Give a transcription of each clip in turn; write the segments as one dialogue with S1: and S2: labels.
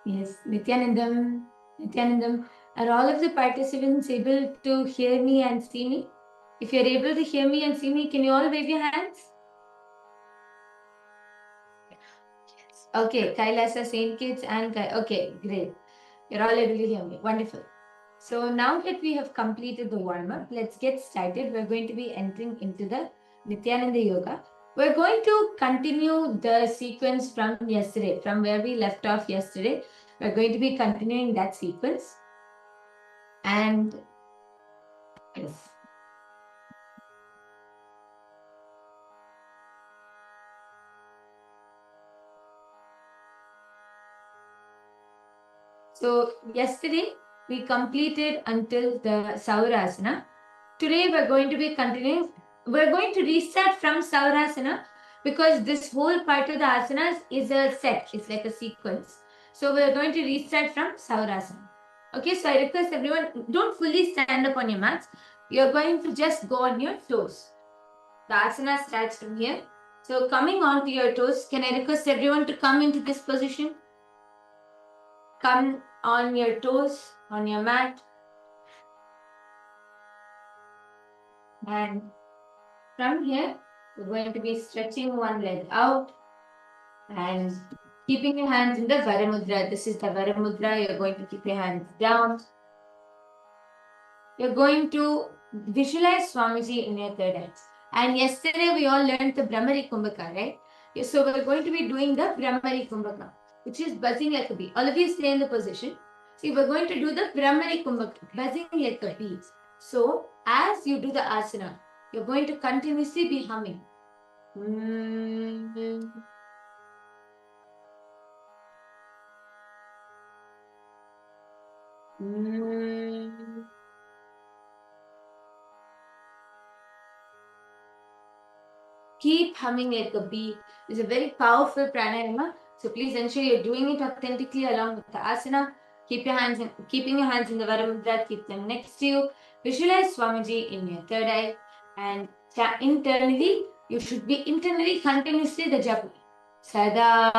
S1: Yes, Nithyanandam, are all of the participants able to hear me and see me? If you're able to hear me and see me, can you all wave your hands? Yes. Okay, Kailasa, Saint Kids, and okay, great. You're all able to hear me. Wonderful. So now that we have completed the warm-up, let's get started. We're going to be entering into the Nithyananda Yoga. We're going to continue the sequence from yesterday, from where we left off yesterday. We're going to be continuing that sequence. And yes. So yesterday we completed until the Saurasana. Today we're going to be continuing. We're going to restart from Saurasana because this whole part of the asanas is a set. It's like a sequence. So we're going to restart from Saurasana. Okay, so I request everyone, don't fully stand up on your mats. You're going to just go on your toes. The asana starts from here. So coming on to your toes, can I request everyone to come into this position? Come on your toes, on your mat. And from here, we're going to be stretching one leg out and keeping your hands in the Varamudra. This is the Varamudra. You're going to keep your hands down. You're going to visualize Swamiji in your third eye. And yesterday we all learned the Brahmari Kumbhaka, right? So we're going to be doing the Brahmari Kumbhaka, which is buzzing like a bee. All of you stay in the position. See, we're going to do the Brahmari Kumbhaka, buzzing like a bee. So as you do the asana, you're going to continuously be humming. Keep humming like a bee. It's a very powerful pranayama. So please ensure you're doing it authentically along with the asana. Keeping your hands in the Varamudra, keep them next to you. Visualize Swamiji in your third eye. And internally, you should be continuously the japa. Sada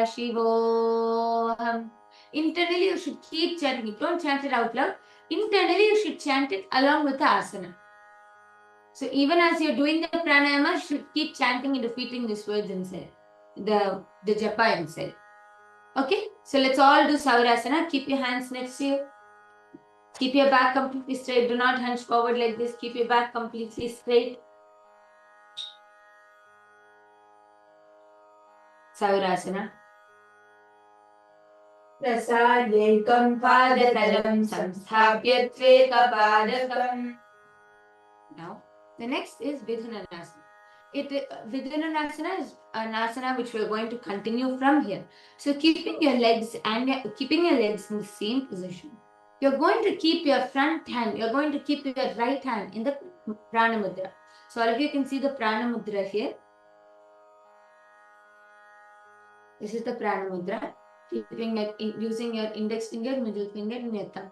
S1: Shivoham. Internally, you should keep chanting it. Don't chant it out loud. Internally, you should chant it along with the asana. So even as you're doing the pranayama, you should keep chanting and repeating these words inside. The japa inside. Okay? So let's all do Saurasana. Keep your hands next to you. Keep your back completely straight. Do not hunch forward like this. Keep your back completely straight. Saurasana. Prasadekam padatalam samsthapya tvekapadakam. Now, the next is Vidhananasana. Vidhananasana is an asana which we're going to continue from here. So keeping your legs in the same position. You're going to keep your front hand, you're going to keep your right hand in the Prana Mudra. So all of you can see the Prana Mudra here. This is the Prana Mudra. Using your index finger, middle finger, and your thumb.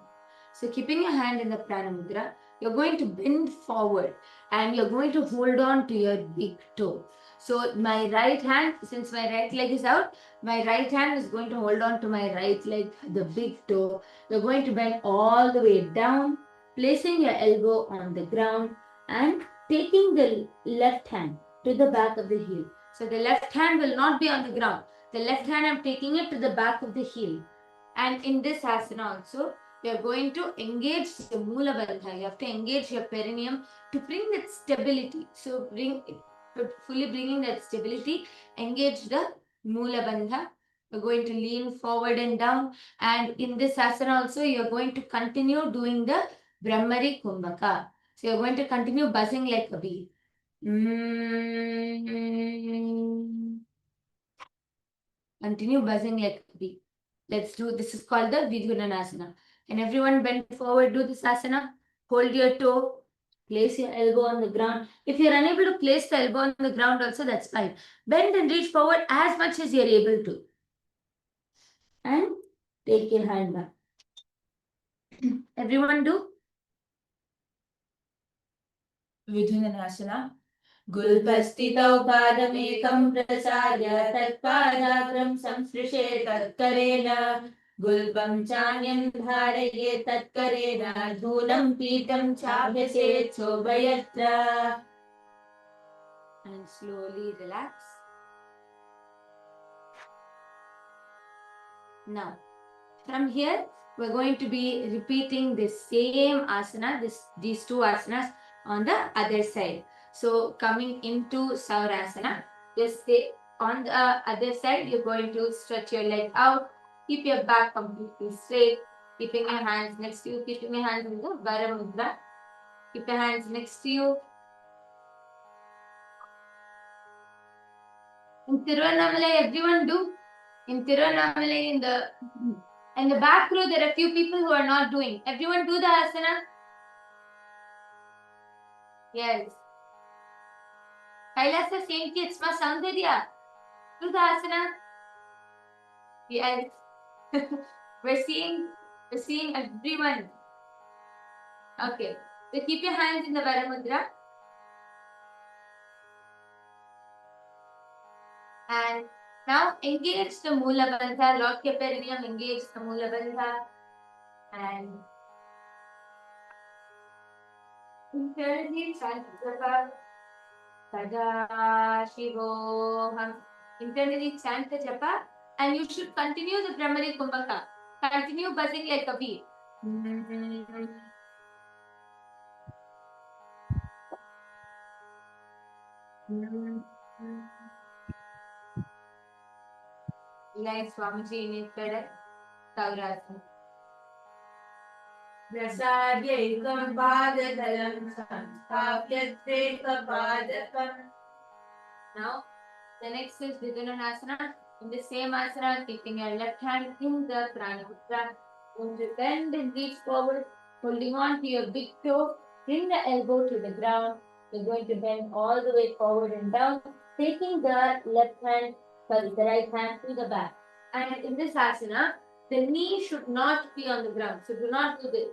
S1: So keeping your hand in the Prana Mudra, you're going to bend forward and you're going to hold on to your big toe. So my right hand, since my right leg is out, my right hand is going to hold on to my right leg, the big toe. You're going to bend all the way down, placing your elbow on the ground and taking the left hand to the back of the heel. So the left hand will not be on the ground. The left hand, I'm taking it to the back of the heel. And in this asana also, you're going to engage the Mula Bandha. You have to engage your perineum to bring that stability. So fully bringing that stability, engage the Mula Bandha. You're going to lean forward and down. And in this asana also, you're going to continue doing the Brahmari Kumbhaka. So you're going to continue buzzing like a bee. Continue buzzing like a bee. Let's do, this is called the Vidhananasana. And everyone bend forward, do this asana. Hold your toe, place your elbow on the ground. If you're unable to place the elbow on the ground also, that's fine. Bend and reach forward as much as you're able to. And take your hand back. Everyone do.
S2: Vidhananasana. Gulpastitau padamekam prasarya tatpadagram samsrishe tatkarena गुल्पं चान्यं धारये तत्करेण धूलं पीतं चाभ्यसेत् शोभयत्र.
S1: And slowly relax. Now, from here, we're going to be repeating the same asana, these two asanas on the other side. So, coming into Saurasana, just stay on the other side, you're going to stretch your leg out, keep your back completely straight, keeping your hands next to you, keeping your hands in the Varamudra. Keep your hands next to you. In Tiruvannamalai, everyone do. In Tiruvannamalai, in the back row, there are a few people who are not doing. Everyone do the asana? Yes. Kailasa Sainti, it's my Saundarya. Do the asana? Yes. we're seeing everyone. Okay. So keep your hands in the Varamudra. And now engage the Mula Bandha. Lock your perineum, engage the Mula Bandha. And internally chant Japa Sada Shivoham. Internally chant the Japa, and you should continue the Brahmari Kumbhaka. Continue buzzing like a bee. Like Swamiji in it, Taurasana.
S2: प्रसाद्यैकं पादतलं संस्थाप्य त्रेकपादकम्.
S1: Now, the next is Vidyanasana. In the same asana, keeping your left hand in the Pranamudra. Going to bend and reach forward, holding on to your big toe. Bring the elbow to the ground. You're going to bend all the way forward and down, taking the right hand to the back. And in this asana, the knee should not be on the ground. So do not do this.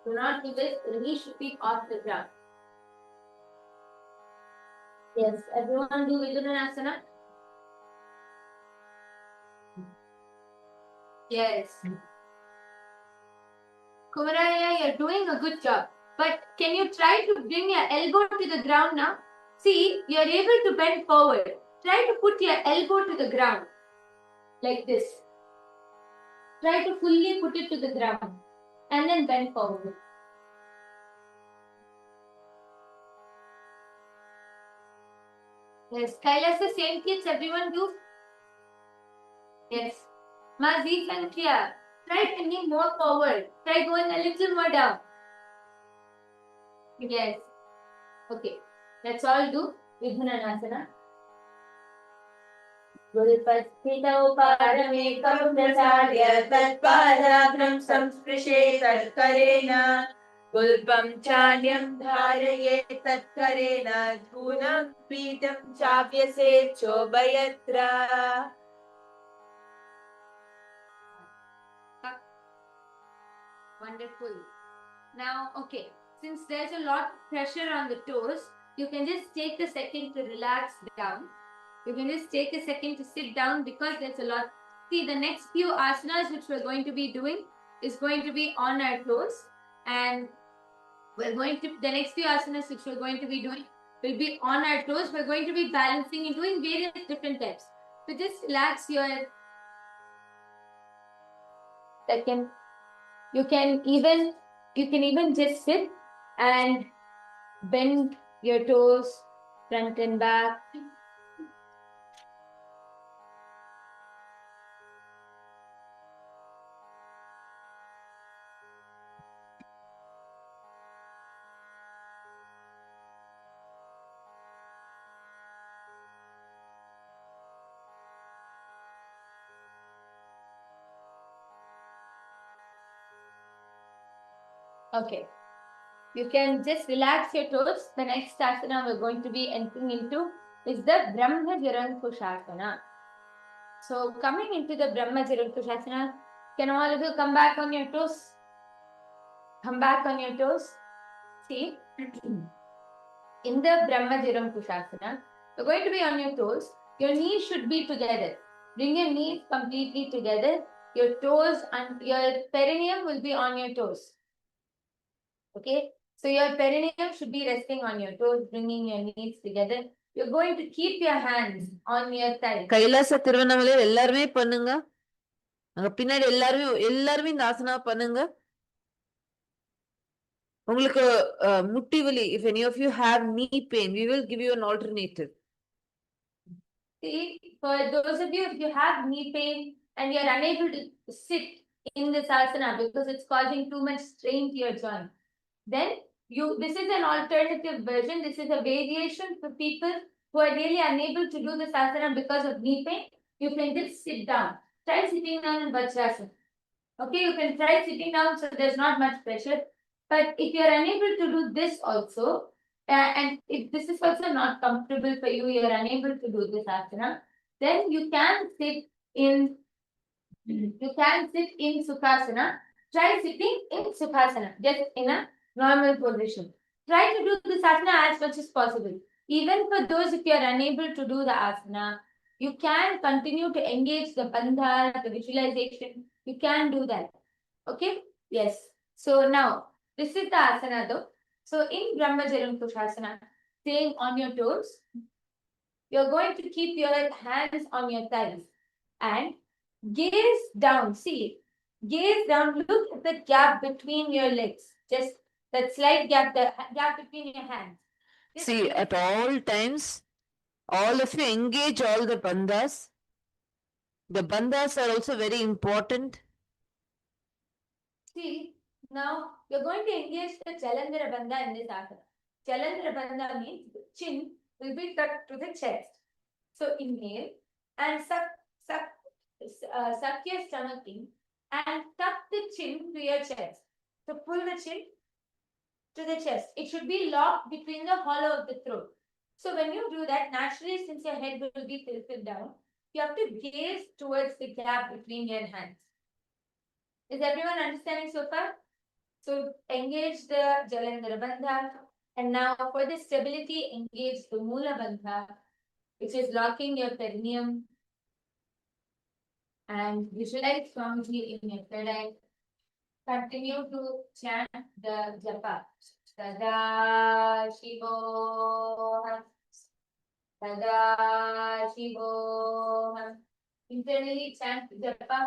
S1: Do not do this. The knee should be off the ground. Yes, everyone do Vidyanasana? Yes. Kumaraya, you're doing a good job. But can you try to bring your elbow to the ground now? See, you're able to bend forward. Try to put your elbow to the ground. Like this. Try to fully put it to the ground. And then bend forward. Yes, Kailasa, same kids, everyone do? Yes. Mazik and Priya, try bending more forward. Try going a little more down. Yes. Okay. Let's all do Vidyanasana. Gulpastitau
S2: पारमेकं प्रसार्य तत्पादाग्रं संस्पृशे तत्करेण गुल्पं चान्यं धारये तत्करेण धूनं पीतं चाभ्यसेत् शोभयत्र.
S1: Wonderful. Now, okay, since there's a lot of pressure on the toes, you can just take a second to relax down. You can just take a second to sit down because there's a lot. See, the next few asanas which we're going to be doing is going to be on our toes. And the next few asanas which we're going to be doing will be on our toes. We're going to be balancing and doing various different types. So just relax your second. You can even just sit and bend your toes front and back. Okay. You can just relax your toes. The next asana we're going to be entering into is the Brahma Jarankushasana. So coming into the Brahma Jarankushasana, can all of you come back on your toes? Come back on your toes. See, in the Brahma Jarankushasana, you're going to be on your toes. Your knees should be together. Bring your knees completely together Your toes and your perineum will be on your toes. Okay? So your perineum should be resting on your toes, bringing your knees together. You're going to keep your hands on your thighs.
S2: கைலாச திருவண்ணாமலையில் எல்லாருமே பண்ணுங்க. அங்க பின்னாடி எல்லாருமே இந்த ஆசனா பண்ணுங்க. உங்களுக்கு முட்டி வலி, if any of you have knee pain, we will give you an alternative.
S1: See, for those of you, if you have knee pain and you're unable to sit in this asana because it's causing too much strain to your joint, then this is an alternative version. This is a variation for people who are really unable to do this asana because of knee pain. You can just sit down. Try sitting down in Vajrasana. Okay, you can try sitting down so there's not much pressure. But if you're unable to do this also, and if this is also not comfortable for you, you're unable to do this asana, then you can sit in Sukhasana. Try sitting in Sukhasana, just in a normal position. Try to do this asana as much as possible. Even for those if you are unable to do the asana, you can continue to engage the bandha, the visualization. You can do that. Okay? Yes. So now, this is the asana though. So in Brahmajalam Kushasana, staying on your toes, you're going to keep your hands on your thighs and gaze down. See, gaze down. Look at the gap between your legs. Just that slight gap, the gap between your hands.
S2: See, at all times, all of you engage all the bandhas. The bandhas are also very important.
S1: See, now you're going to engage the Jalandhara Bandha in this asana. Jalandhara Bandha means the chin will be tucked to the chest. So inhale and suck your stomach in and tuck the chin to your chest. So pull the chin to the chest. It should be locked between the hollow of the throat. So when you do that, naturally, since your head will be tilted down, you have to gaze towards the gap between your hands. Is everyone understanding so far? So engage the Jalandhara Bandha. And now for the stability, engage the Mula Bandha, which is locking your perineum. And visualize Swamiji in your third eye. Continue to chant the japa. Sada Shivoham. Sada Shivoham. Internally chant japa.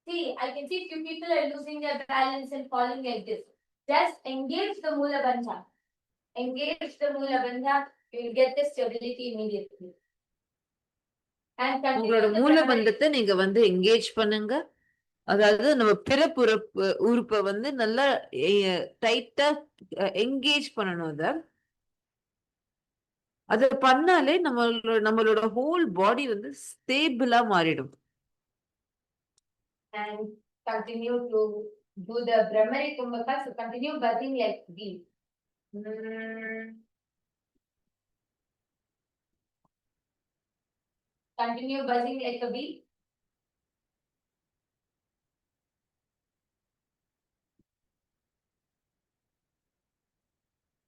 S1: See, I can see few people are losing their balance and falling like this. Just engage the Mula Bandha. Engage the Mula Bandha. You will get the stability immediately.
S2: உங்களோட மூலபந்தத்தை நீங்க வந்து engage பண்ணுங்க. அதாவது நம்ம பிறப்புறுப்பு உறுப்பை வந்து நல்லா டைட்டா எங்கேஜ் பண்ணணும். அதை பண்ணாலே நம்மளோட ஹோல் பாடி வந்து ஸ்டேபிளா மாறிடும்.
S1: And continue to do the Brahmari Kumbhaka. So continue buzzing like bee. Continue buzzing like a bee.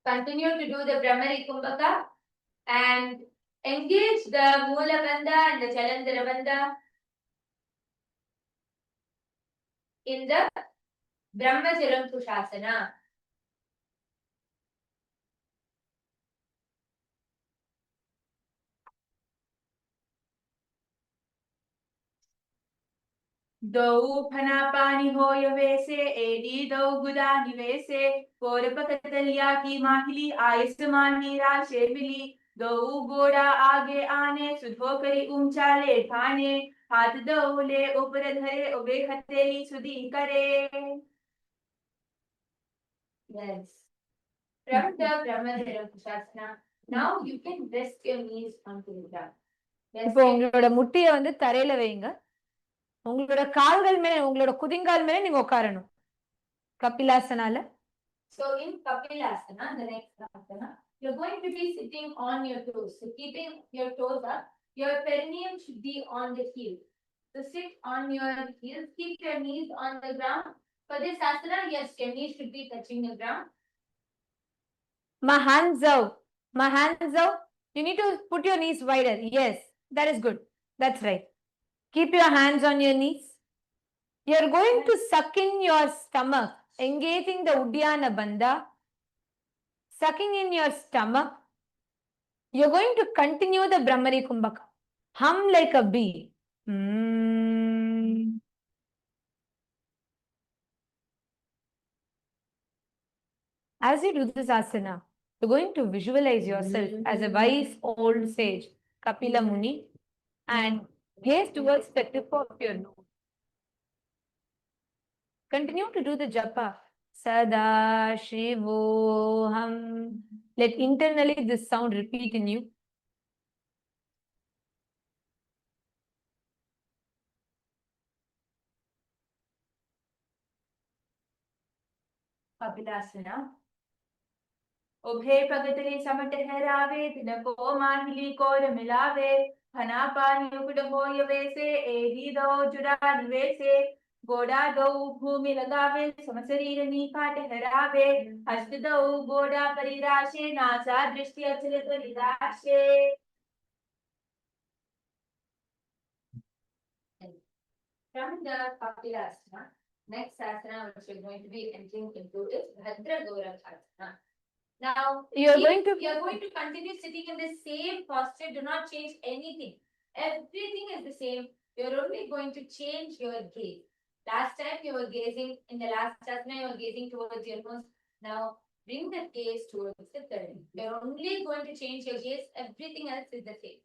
S1: Continue to do the Brahmari Kumbhaka and engage the Mula Bandha and the Jalandhara Bandha in the Brahmajalam Kushasana. दो फना पानी हो यवेसे AD दो गुदा निवेसे कोरपकतलिया की माहिली आयस मानी राशे मिली दो गोड़ा आगे आने सुधो करी ऊंचाले ठाने हाथ दो ले ऊपर धरे उबे हथेली सुधी करे. Yes. From the Brahmajalam Kushasana, now you can rest your knees onto the ground.
S3: இப்போ உங்களோட முட்டியை வந்து தரையில வைங்க. உங்களோட கால்கள் மேல உங்களோட குதிங்கால் மேல நீங்க உட்காரணும் கபிலாசனால.
S1: So in Kapilasana, the next asana, you're going to be sitting on your toes. So keeping your toes up, your perineum should be on the heel. So sit on your heels, keep your knees on the ground. For this asana, yes, your knees should be touching the ground.
S3: My hands out. My hands out. You need to put your knees wider. Yes, that is good. That's right. Keep your hands on your knees. You're going to suck in your stomach, engaging the Uddiyana Bandha, sucking in your stomach. You're going to continue the Brahmari Kumbhaka. Hum like a bee. As you do this asana, you're going to visualize yourself as a wise old sage, Kapila Muni, and gaze towards the tip of your nose. Continue to do the japa. Sada Shivoham. Let internally this sound repeat in you. Kapilasana. उभे पगतले समट हरावे तिनको मानली core मिलावे फना पानी उकड़ होय वैसे एही दो जुड़ा निवेसे गोड़ा दो भूमि लगावे समशरीर नीकाट हरावे हस्त दो गोड़ा परिराशे नासा दृष्टि अचलित निराशे. From the Kapilasana, next asana which we're going to be entering into is Bhadra Gorakhasana. Now, you're going to continue sitting in the same posture. Do not change anything. Everything is the same. You're only going to change your gaze. Last time you were gazing, in the last asana, you were gazing towards your nose. Now, bring the gaze towards the third. You're only going to change your gaze. Everything else is the same.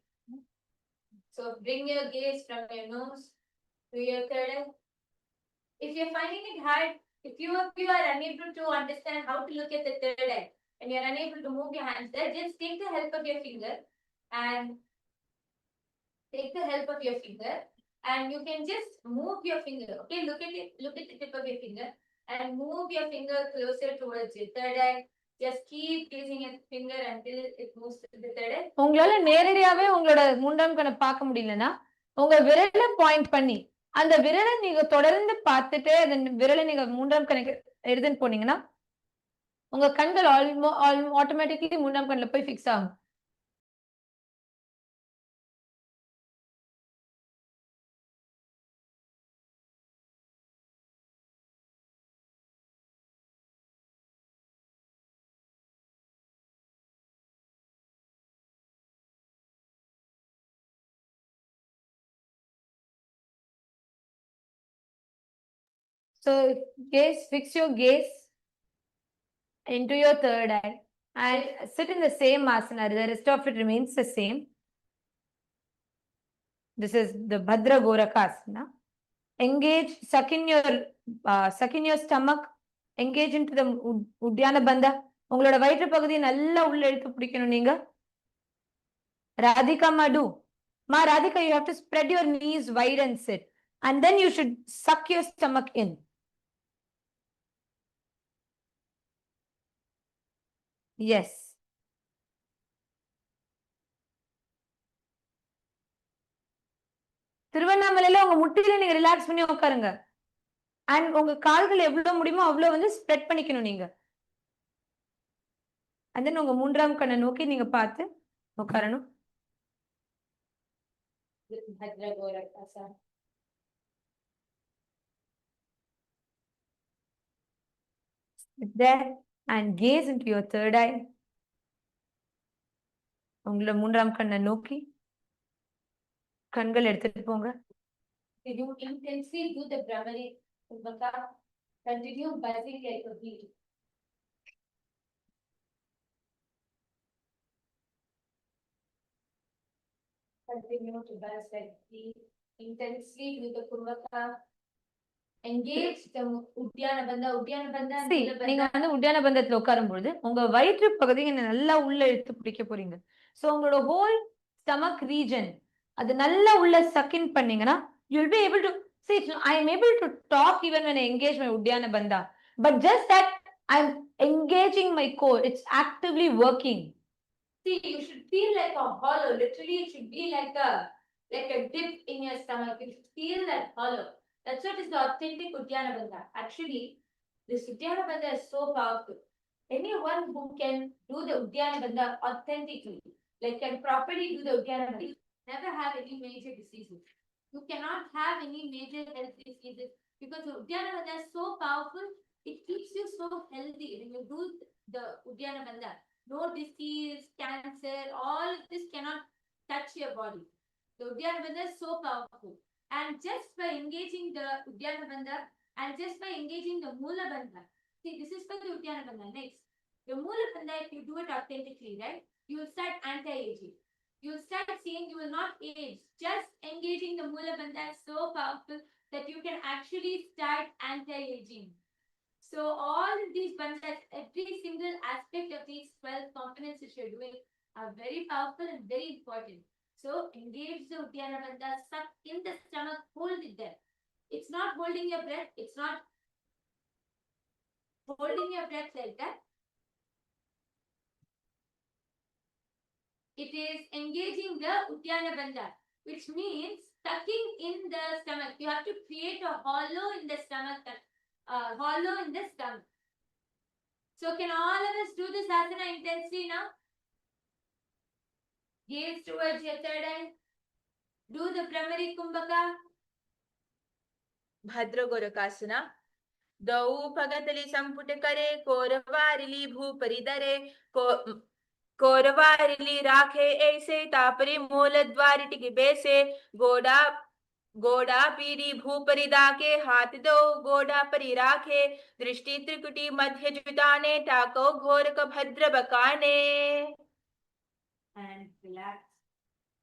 S3: So, bring your gaze from your nose to your third eye. If you're finding it hard, if you are unable to understand how to look at the third eye, and you're unable to move your hands there, just take the help of your finger and you can just move your finger. Okay, look at the tip of your finger and move your finger closer towards your third eye. Just keep using your finger until it moves to the third eye. உங்களால நேரடியாவே உங்களோட முண்டம் கண்ணை பார்க்க முடியலனா உங்க விரலை point பண்ணி அந்த விரலை நீங்க தொடர்ந்து பார்த்துட்டு அந்த விரலை நீங்க மூன்றாம் கணக்கு எடுத்துன்னு போனீங்கன்னா உங்க கண்கள் ஆட்டோமேட்டிக்கலி மூன்றாம் கண்ணில் போய் ஃபிக்ஸ் ஆகும். So fix your gaze into your third eye and sit in the same asana. The rest of it remains the same. This is the Bhadra Gorakhasana. Engage, suck in your stomach. Engage into the Uddiyana Bandha. உங்களோட வயிற்று பகுதியை நல்லா உள்ள இழுத்து பிடிக்கணும் நீங்க. Radhika Madu. Ma Radhika, you have to spread your knees wide and sit. And then you should suck your stomach in. Yes. திருவண்ணாமலையில உங்க முட்டில நீங்க ரிலாக்ஸ் பண்ணி உட்காருங்க. அண்ட் உங்க கால்கள் எவ்வளவு முடியுமோ அவ்வளவு வந்து ஸ்ப்ரெட் பண்ணிக்கணும் நீங்க. அண்ட் தென் உங்க மூன்றாம் கண்ணை நோக்கி நீங்க பார்த்து உட்காரணும். Sit there and gaze into your third eye. உங்களோட மூன்றாம் கண்ணை நோக்கி கண்கள் எடுத்துட்டு போங்க. You intensely do the Brahmari Kumbhaka. Continue buzzing like a bee. Continue to buzz like a bee. Intensely do the Kumbhaka. Engage the Uddiyana Bandha. See, நீங்க வந்து உத்தியான பந்தத்துல உட்காரும் பொழுது உங்க வயிற்று பகுதியை நல்லா உள்ள இழுத்து பிடிக்க போறீங்க. சோ உங்களோட ஹோல் ஸ்டமக் ரீஜன் அது நல்லா உள்ள சக் இன் பண்ணீங்கன்னா you'll be able to see. I am able to talk even when I engage my Uddiyana Bandha, but just that I'm engaging my core, it's actively working. See, you should feel like a hollow. Literally, it should be like a dip in your stomach. You should feel that hollow. That's what is the authentic Uddiyana Bandha. Actually, this Uddiyana Bandha is so powerful. Anyone who can do the Uddiyana Bandha authentically, like can properly do the Uddiyana Bandha, never have any major diseases. You cannot have any major health diseases because the Uddiyana Bandha is so powerful. It keeps you so healthy when you do the Uddiyana Bandha. No disease, cancer, all of this cannot touch your body. The Uddiyana Bandha is so powerful. And just by engaging the Uddiyana Bandha and just by engaging the Mula Bandha, see, this is for the Uddiyana Bandha. Next, the Mula Bandha, if you do it authentically, right, you will start anti-aging. You will start seeing you will not age. Just engaging the Mula Bandha is so powerful that you can actually start anti-aging. So all of these bandhas, every single aspect of these 12 components which you're doing are very powerful and very important. So engage the Uddiyana Bandha, suck in the stomach, hold it there. It's not holding your breath, it's not holding your breath like that. It is engaging the Uddiyana Bandha, which means sucking in the stomach. You have to create a hollow in the stomach, hollow in the stomach. So can all of us do this asana intensely now? Gaze towards your third eye. Do the Brahmari Kumbhaka.
S4: भद्र गोरकासना दौ भगतली संपुट करे कोरवारिली भूपरि दरे कोरवारिली राखे ऐसे तापरी मूल द्वार टिक बेसे गोड़ा गोड़ा पीरी भूपरि दाके हाथ दो गोड़ा परि राखे दृष्टि त्रिकुटी मध्य जुटाने टाको घोर क भद्र बकाने.
S3: And relax.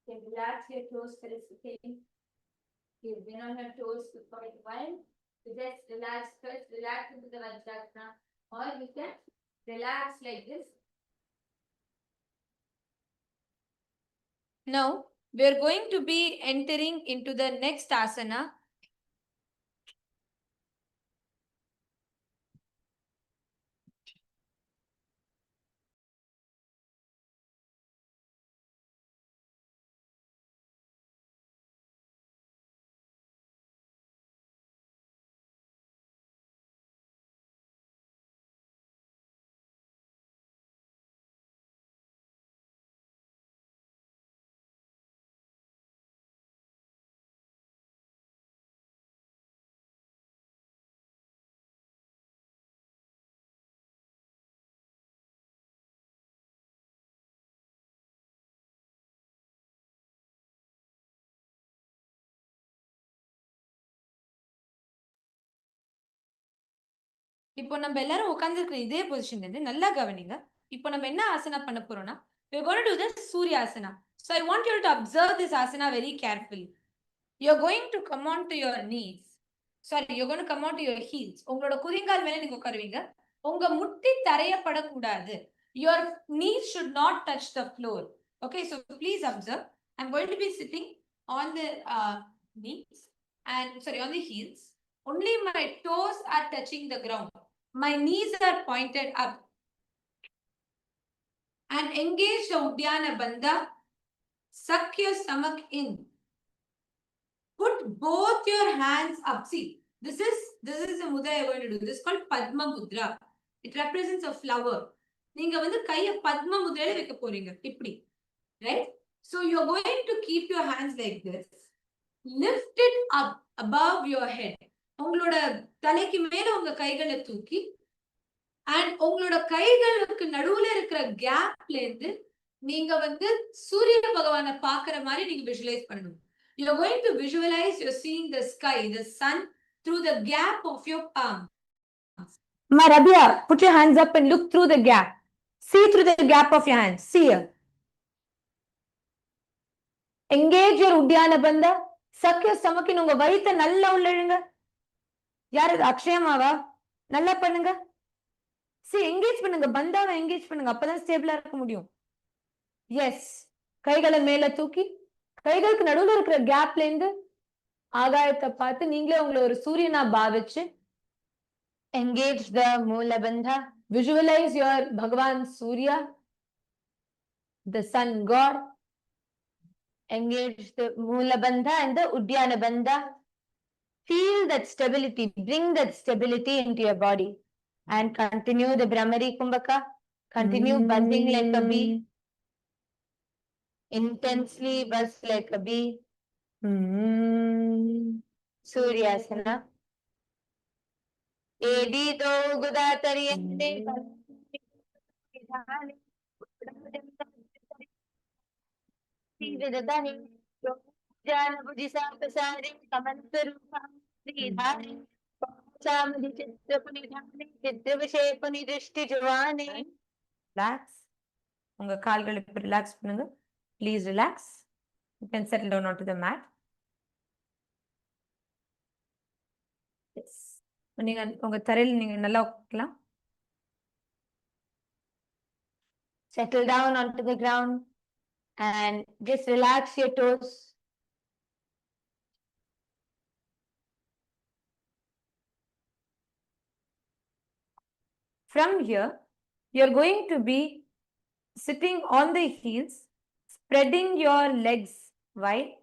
S3: Okay, relax your toes for a second. You've been on your toes for quite a while. So just relax first, relax into the Vajrasana. Or you can relax like this. Now, we are going to be entering into the next asana. இப்போ நம்ம எல்லாரும் உட்கார்ந்திருக்கிற இதே பொசிஷன்ல இருந்து நல்லா கவனிங்க. இப்போ நம்ம என்ன ஆசனா பண்ண போறோம்னா we are going to do the Surya asana. So I want you to observe this asana very carefully. You are going to come on to your knees. Sorry, you are going to come on to your heels. உங்களோட குதிங்கால் மேல நீங்க உட்காருவீங்க. உங்க முட்டி தரைய படக்கூடாது. Your knees should not touch the floor. Okay, so please observe. I'm going to be sitting on the knees and sorry on the heels. Only my toes are touching the ground. My knees are pointed up. And engage the Uddiyana Bandha. Suck your stomach in. Put both your hands up. See, this is the mudra you're going to do. This is called Padma Mudra. It represents a flower. நீங்க வந்து கைய பத்ம முத்ரையில வைக்க போறீங்க இப்படி. Right? So you're going to keep your hands like this. Lift it up above your head. உங்களோட தலைக்கு மேல உங்க கைகளை தூக்கி and உங்களோட கைகளுக்கு நடுவுல இருக்கிற கேப்ல இருந்து நீங்க வந்து சூரிய பகவானை பார்க்கிற மாதிரி நீங்க விஷுவலைஸ் பண்ணணும். You're going to visualize you're seeing the sky, the sun through the gap of your palm. Marabia, put your hands up and look through the gap. See through the gap of your hands. See here. Engage your Uddiyana Bandha. Suck your stomach in. உங்க வயித்தை நல்லா உள்ளழுங்க. யார் இது அக்ஷயமாவா? நல்லா பண்ணுங்க. See, engage பண்ணுங்க. பந்தாவை engage பண்ணுங்க. அப்பதான் ஸ்டேபிளா இருக்க முடியும். Yes. கைகளை மேல தூக்கி கைகளுக்கு நடுவுல இருக்கிற கேப்ல இருந்து ஆகாயத்தை பார்த்து நீங்களே உங்களை ஒரு சூரியனா பாவிச்சு engage the Mula Bandha. Visualize your Bhagavan Surya, the sun god. Engage the Mula Bandha and the Uddiyana Bandha. Feel that stability. Bring that stability into your body. And continue the Brahmari Kumbhaka. Continue buzzing like a bee. Intensely buzz like a bee.
S1: Suryasana. Edito gudatariyande.
S3: Relax. உங்க கால்களை இப்ப relax பண்ணுங்க. Please relax. You can settle down onto the mat. Yes. நீங்க உங்க தரையில நீங்க நல்லா உட்காரலாம்.
S1: Settle down onto the ground and just relax your toes.
S3: From here, you're going to be sitting on the heels, spreading your legs wide.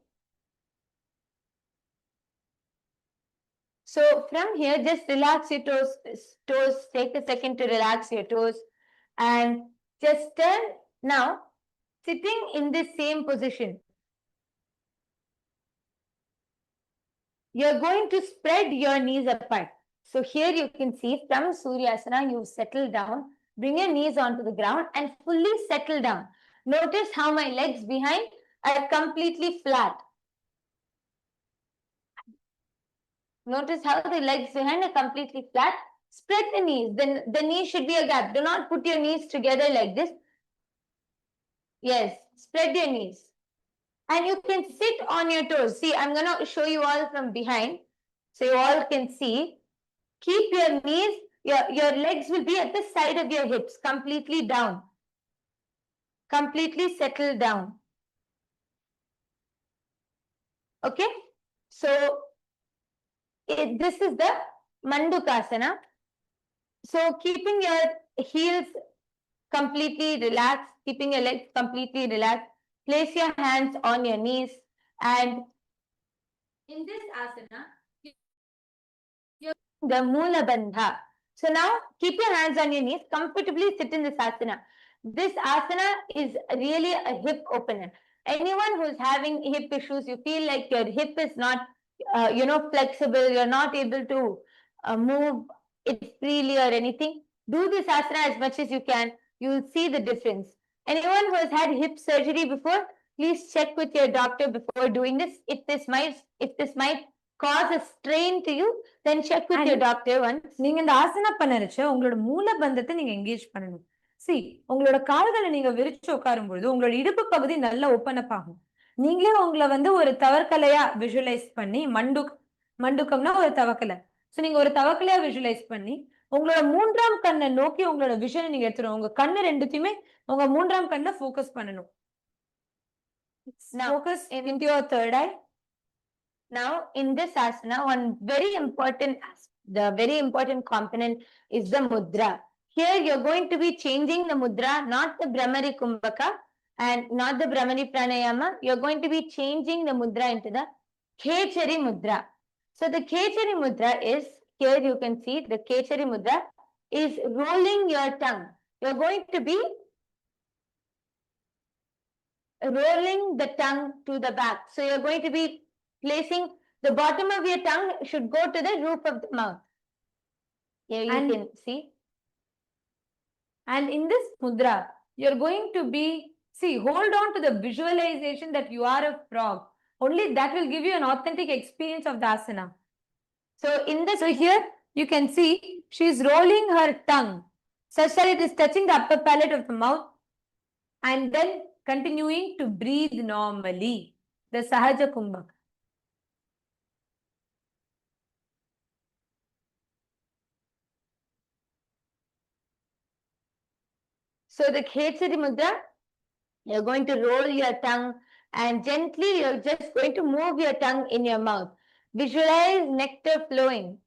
S1: So from here, just relax your toes. Take a second to relax your toes and just turn now, sitting in this same position. You're going to spread your knees apart. So here you can see from Suryasana, you settle down, bring your knees onto the ground and fully settle down. Notice how my legs behind are completely flat. Notice how the legs behind are completely flat. Spread the knees. Then the knees should be a gap. Do not put your knees together like this. Yes, spread your knees. And you can sit on your toes. See, I'm going to show you all from behind. So you all can see. Keep your knees, your legs will be at the side of your hips, completely down. Completely settled down. Okay? So, this is the Mandukasana. So, keeping your heels completely relaxed, keeping your legs completely relaxed, place your hands on your knees and in this asana, the Mula Bandha. So now keep your hands on your knees, comfortably sit in this asana. This asana is really a hip opener. Anyone who's having hip issues, you feel like your hip is not, flexible, you're not able to move it freely or anything, do this asana as much as you can. You'll see the difference. Anyone who has had hip surgery before, please check with your doctor before doing this. If this might cause a strain to you, then check with your doctor once.
S3: நீங்க இந்த ஆசனா பண்ணறச்ச உங்களோட மூல பந்தத்தை நீங்க engage பண்ணணும். See, உங்களோட கால்களை நீங்க விரிச்சு உட்காரும் பொழுது உங்களோட இடுப்பு பகுதி நல்லா ஓப்பன் அப் ஆகும். நீங்களே உங்களை வந்து ஒரு தவக்கலையா விஷுவலைஸ் பண்ணி மண்டுக்கம்னா ஒரு தவக்கலை. சோ நீங்க ஒரு தவக்கலையா விஷுவலைஸ் பண்ணி உங்களோட மூன்றாம் கண்ணை நோக்கி உங்களோட விஷனை நீங்க எடுத்துரும். உங்க கண்ணு ரெண்டுத்தையுமே உங்க மூன்றாம் கண்ணுல ஃபோக்கஸ் பண்ணணும்.
S1: Focus into your third eye. Now, in this asana, the very important component is the mudra. Here, you're going to be changing the mudra, not the Brahmari Kumbhaka and not the Brahmari Pranayama. You're going to be changing the mudra into the Khechari mudra. So, the Khechari mudra is, here you can see, the Khechari mudra is rolling your tongue. You're going to be rolling the tongue to the back. So, you're going to be placing the bottom of your tongue should go to the roof of the mouth. Here you can see.
S3: And in this mudra, you're going to be, hold on to the visualization that you are a frog. Only that will give you an authentic experience of the asana. So here you can see she's rolling her tongue such that it is touching the upper palate of the mouth and then continuing to breathe normally. The Sahaja Kumbhaka.
S1: So the Khechari mudra, you're going to roll your tongue and gently you're just going to move your tongue in your mouth. Visualize nectar flowing.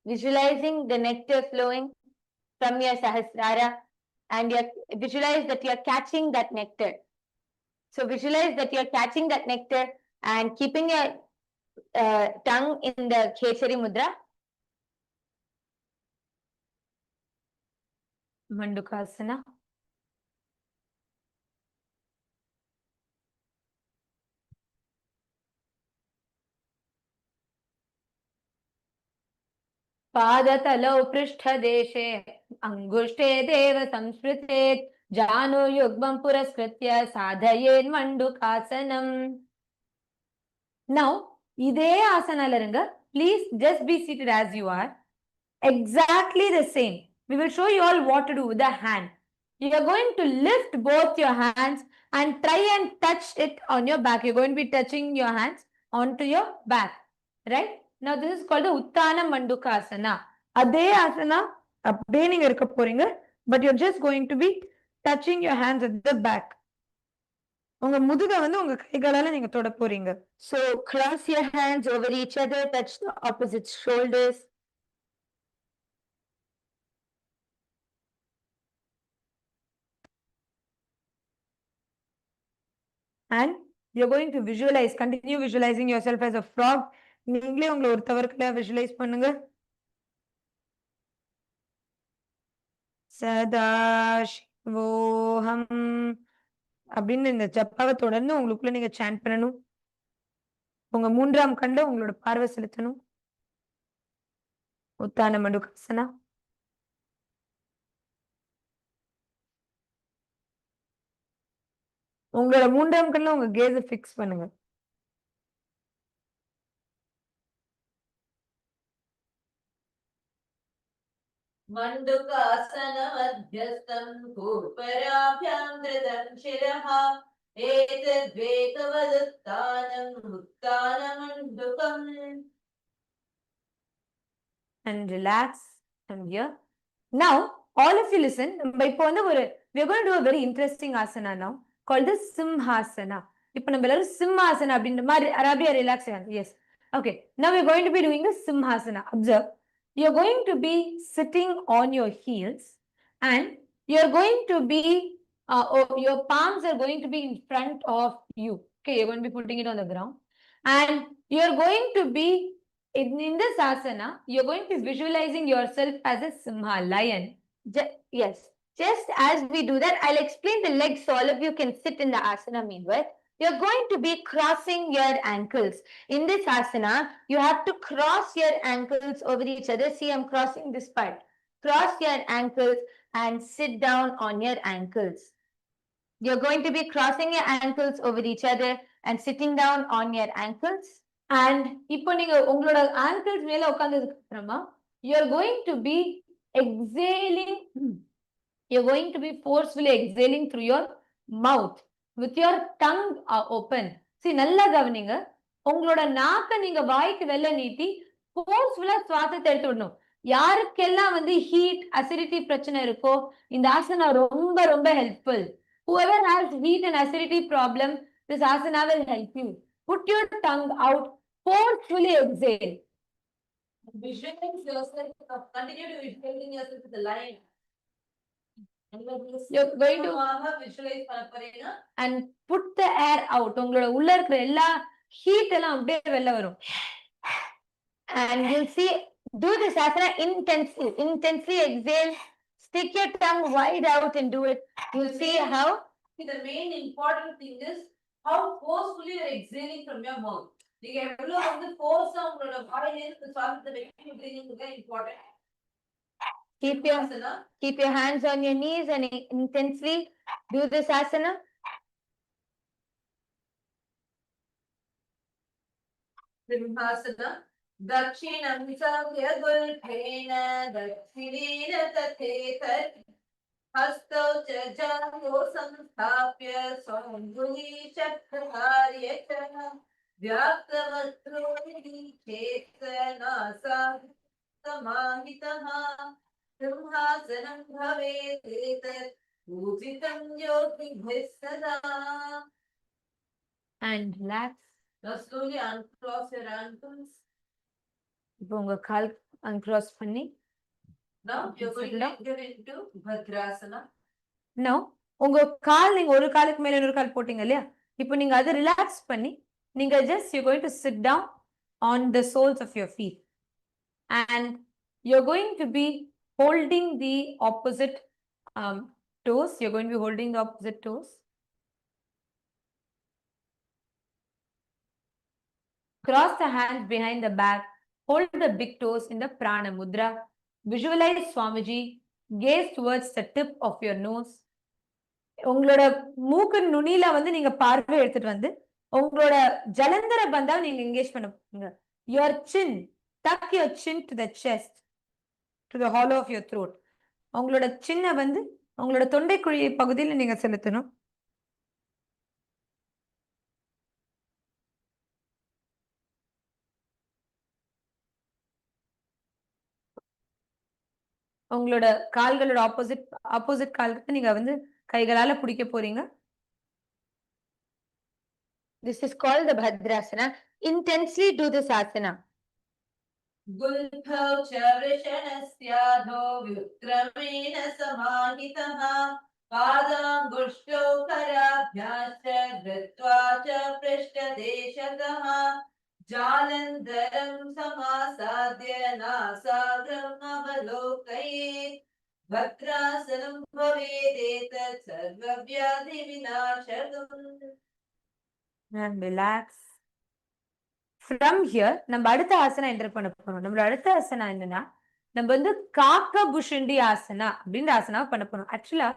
S1: Visualizing the nectar flowing from your Sahasrara and visualize that you're catching that nectar. So visualize that you're catching that nectar and keeping your tongue in the Khechari mudra.
S3: Mandukasana. पादतलौ पृष्ठदेशे अङ्गुष्ठे देव संस्कृते जानुयुग्मं पुरस्कृत्य साधयेन्मण्डूकासनम्. Now, இதே ஆசனால இருங்க. Please just be seated as you are. Exactly the same. We will show you all what to do with the hand. You are going to lift both your hands and try and touch it on your back. You're going to be touching your hands onto your back. Right? Now, this is called the Uttana Mandukasana. அதே ஆசனா அப்படியே நீங்க இருக்க போறீங்க. But you're just going to be touching your hands at the back. உங்க முதுக வந்து உங்க கைகளால நீங்க தொட போறீங்க.
S1: So cross your hands over each other, touch the opposite shoulders.
S3: And you're going to visualize, continue visualizing yourself as a frog. நீங்களே உங்களை ஒரு தவறுக்குள்ள visualize பண்ணுங்க. சதாசிவோஹம் அப்படின்னு இந்த ஜப்பாவை தொடர்ந்து உங்களுக்குள்ள நீங்க சாண்ட் பண்ணணும். உங்க மூன்றாம் கண்ட உங்களோட பார்வை செலுத்தணும். உத்தான மண்டுகாசனா. உங்களோட மூன்றாம் கண்ல உங்க கேஸ ஃபிக்ஸ் பண்ணுங்க.
S2: मण्डूकासन मध्यस्थं कूपराभ्यां धृतं शिरः एतद्वेकवदुत्थानम् उत्थानमण्डूकम्.
S3: And relax from here. Now, all of you listen. இப்போ வந்து we are going to do a very interesting asana now called the Simhasana. இப்போ நம்ம எல்லாரும் Simhasana அப்படின்ற மாதிரி அப்படியே ரிலாக்ஸ் ஆகும். Yes. Okay. Now we are going to be doing the Simhasana. Observe. You are going to be sitting on your heels and you are going to be your palms are going to be in front of you. Okay, you're going to be putting it on the ground and you are going to be in this asana, you're going to be visualizing yourself as a Simha, lion.
S1: Yes. Just as we do that, I'll explain the legs so all of you can sit in the asana meanwhile. You're going to be crossing your ankles. In this asana, you have to cross your ankles over each other. See, I'm crossing this part. Cross your ankles and sit down on your ankles. You're going to be crossing your ankles over each other and sitting down on your ankles. And இப்போ நீங்க உங்களோட ankles மேல உட்கார்ந்ததுக்கு அப்புறமா you're going to be exhaling. You're going to be forcefully exhaling through your mouth with your tongue open. See, நல்லா கவனிங்க. உங்களோட நாக்க நீங்க வாய்க்கு வெளில நீட்டி forcefully சுவாசத்தை எடுத்து விடணும். யாருக்கெல்லாம் வந்து ஹீட் அசிடிட்டி பிரச்சனை இருக்கோ இந்த ஆசனா ரொம்ப ரொம்ப helpful. Whoever has heat and acidity problem, this asana will help you. Put your tongue out, forcefully exhale.
S2: Visualize yourself, continue to visualizing yourself with the lion.
S3: You're going to
S2: visualize பண்ண போறீங்க
S3: and put the air out. உங்களோட உள்ள இருக்கிற எல்லா heat எல்லாம் அப்படியே வெளில வரும்.
S1: And you'll see, do this asana intensely exhale. Stick your tongue wide out and do it. You'll see how.
S2: The main important thing is how forcefully you're exhaling from your mouth. நீங்க எவ்வளவு வந்து ஃபோர்ஸா உங்களோட வாயில இருந்து சுவாசத்தை வெளியே விடுறீங்கன்னு important.
S1: Keep your hands on your knees and intensely do this asana.
S2: Simhasana. Dakshinam savyagulthena dakshineena tathetat hastau cha jano samsthapya swanguli chakraharya cha vyaktavatrodhi chetana samahitaha Simhasanam bhavet etat pujitam yogibhis sada.
S3: And relax.
S2: Now slowly uncross your ankles.
S3: இப்போ உங்க கால் uncross பண்ணி
S2: Now you're going to enter into Bhadrasana.
S3: Now உங்க கால் நீங்க ஒரு காலுக்கு மேல இன்னொரு கால் போட்டீங்க இல்லையா? இப்போ நீங்க அதை ரிலாக்ஸ் பண்ணி நீங்க just you're going to sit down on the soles of your feet and you're going to be holding the opposite toes. You're going to be holding the opposite toes. Cross the hands behind the back. Hold the big toes in the prana mudra. Visualize Swamiji. Gaze towards the tip of your nose. உங்களோட மூக்கு நுனியில வந்து நீங்க பார்வை எடுத்துட்டு வந்து உங்களோட ஜலந்தர பந்தாவை நீங்க எங்கேஜ் பண்ணுங்க. Your chin. Tuck your chin to the chest. To the hollow of your throat. உங்களோட சின்ன வந்து உங்களோட தொண்டைக்குழி பகுதியில் நீங்க செலுத்தணும். உங்களோட கால்களோட ஆப்போசிட் கால்களை நீங்க வந்து கைகளால பிடிக்க போறீங்க.
S1: This is called the Bhadrasana. Intensely do this asana.
S2: Gulphau charishanasthadho vyuktramena samahitah padangushtau karabhyascha dritva cha prishtadeshatah jalandaram samasadya nasagram avalokayet bhadrasanam bhavedetat sarvavyadhi vinashadam.
S3: And relax. From here நம்ம அடுத்த asana enter பண்ண போறோம். நம்மளோட அடுத்த ஆசனா என்னன்னா நம்ம வந்து காக்க புஷண்டி ஆசனா அப்படின்ற ஆசனாவை பண்ண போறோம். ஆக்சுவலா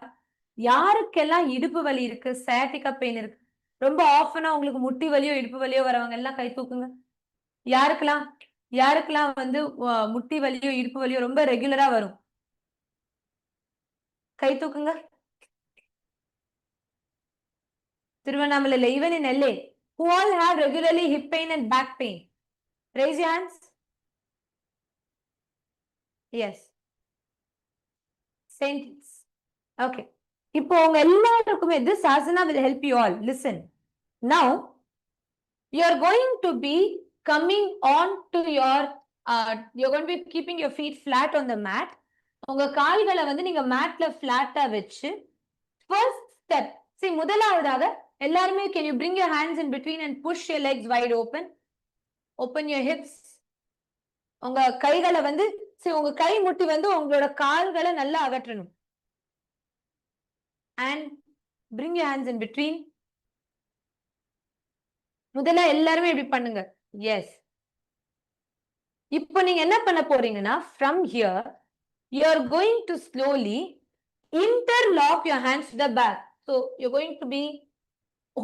S3: யாருக்கெல்லாம் இடுப்பு வலி இருக்கு, சயாட்டிகா பெயின் இருக்கு, ரொம்ப ஆஃபனா உங்களுக்கு முட்டி வலியோ இடுப்பு வலியோ வரவங்க எல்லாம் கை தூக்குங்க. யாருக்கெல்லாம் வந்து முட்டி வலியோ இடுப்பு வலியோ ரொம்ப ரெகுலரா வரும், கை தூக்குங்க. Tiruvannamala, even in LA, who all have regularly hip pain and back pain? Raise your hands. Yes. Saints. Okay. இப்போ உங்க எல்லாருக்குமே this asana will help you all. Listen. Now, you are going to be coming on to your, you're going to be keeping your feet flat on the mat. உங்க கால்களை வந்து நீங்க மேட்ல flat-ஆ வச்சு first step. See, முதலாவதாக எல்லாருமே, can you bring your hands in between and push your legs wide open? Open your hips. உங்க கைகளை வந்து, see, உங்க கை முட்டி வந்து உங்களோட கால்களை நல்லா அகற்றணும். And bring your hands in between. முதல்ல எல்லாருமே இப்படி பண்ணுங்க. Yes. இப்போ நீங்க என்ன பண்ண போறீங்கன்னா, from here, you are going to slowly interlock your hands to the back. So, you're going to be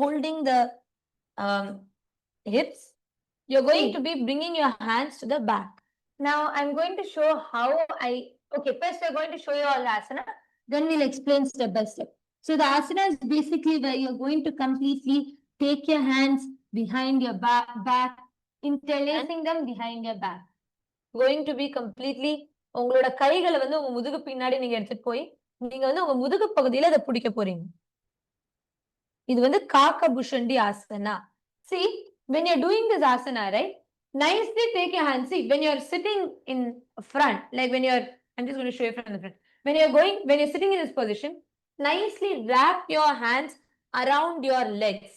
S3: holding the hips. You're going to be bringing your hands to the back.
S1: Now, I'm going to show how okay, first we're going to show you all the asana, then we'll explain step by step. So the asana is basically where you're going to completely take your hands behind your back, interlacing them behind your back.
S3: Going to be completely, உங்களோட கைகளை வந்து உங்க முதுகு பின்னாடி நீங்க எடுத்துட்டு போய் நீங்க வந்து உங்க முதுகு பகுதியில அதை பிடிக்க போறீங்க. இது வந்து காக்க புஷண்டி asana. See, when you're doing this asana, right, nicely take your hands. See, when you're sitting in front, like when you're, I'm just going to show you from the front. When you're sitting in this position, nicely wrap your hands around your legs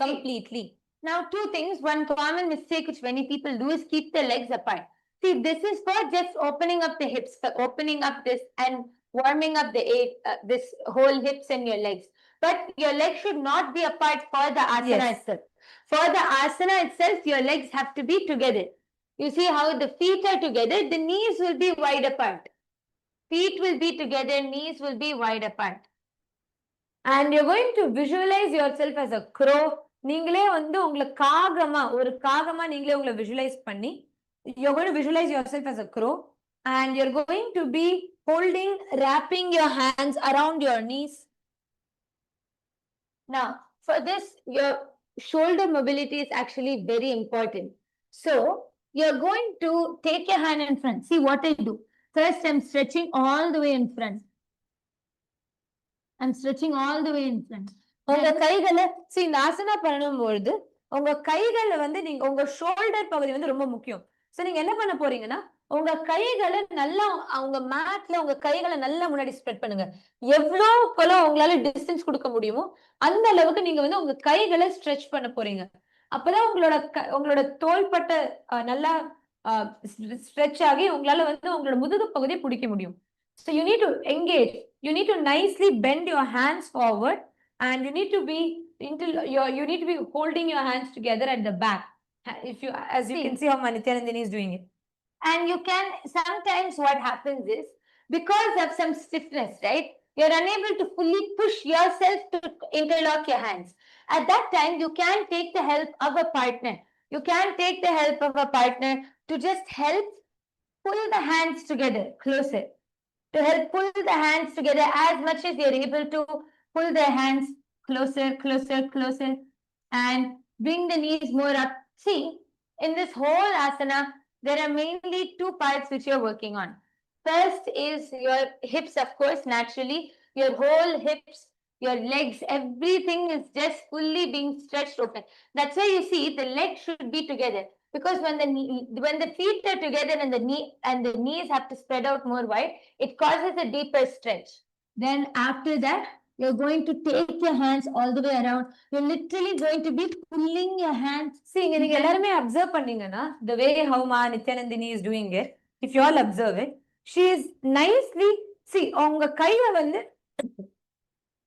S3: completely.
S1: Now, two things. One common mistake which many people do is keep their legs apart. See, this is for just opening up the hips, for opening up this and warming up this whole hips and your legs. But your legs should not be apart for the asana itself. For the asana itself, your legs have to be together. You see how the feet are together, the knees will be wide apart. Feet will be together, knees will be wide apart.
S3: And you're going to visualize yourself as a crow. நீங்களே வந்து உங்களை ஒரு காகமா நீங்களே உங்களை visualize பண்ணி, you're going to visualize yourself as a crow, and you're going to be wrapping your hands around your knees.
S1: Now, for this, your shoulder mobility is actually very important. So, you're going to take your hand in front. See what I do. First, I'm stretching all the way in front. I'm stretching all the way in front.
S3: உங்க கைகளை, see, இந்த ஆசனா பண்ணும்பொழுது உங்க கைகளை வந்து நீங்க உங்க shoulder பகுதி வந்து ரொம்ப முக்கியம். சோ நீங்க என்ன பண்ண போறீங்கன்னா, உங்க கைகளை நல்லா உங்க மேட்ல உங்க கைகளை நல்லா முன்னாடி ஸ்ப்ரெட் பண்ணுங்க. எவ்வளவுக்கு உங்களால டிஸ்டன்ஸ் கொடுக்க முடியுமோ அந்த அளவுக்கு நீங்க வந்து உங்க கைகளை ஸ்ட்ரெச் பண்ண போறீங்க. அப்பதான் உங்களோட தோள்பட்ட நல்லா ஸ்ட்ரெச் ஆகி உங்களால வந்து உங்களோட முதுகு பகுதியை பிடிக்க முடியும். So you need to engage. You need to nicely bend your hands forward, and you need to be holding your hands together at the back. As you can see how Nithyananda is doing it. And you can, sometimes what happens is, because of some stiffness, right? You're unable to fully push yourself to interlock your hands. At that time, you can take the help of a partner. You can take the help of a partner to just help pull the hands together closer, to help pull the hands together as much as you're able to pull their hands closer, closer, closer, and bring the knees more up. See, in this whole asana, there are mainly two parts which you're working on. First is your hips, of course, naturally. Your whole hips, your legs, everything is just fully being stretched open. That's why you see the legs should be together. Because when the feet are together and the knees have to spread out more wide, it causes a deeper stretch. Then after that, you're going to take your hands all the way around. You're literally going to be pulling your hands. See, நீங்க எல்லாருமே observe பண்ணீங்கன்னா, the way how Ma Nithyanandini is doing it, if you all observe it, she is nicely, see, அவங்க கையை வந்து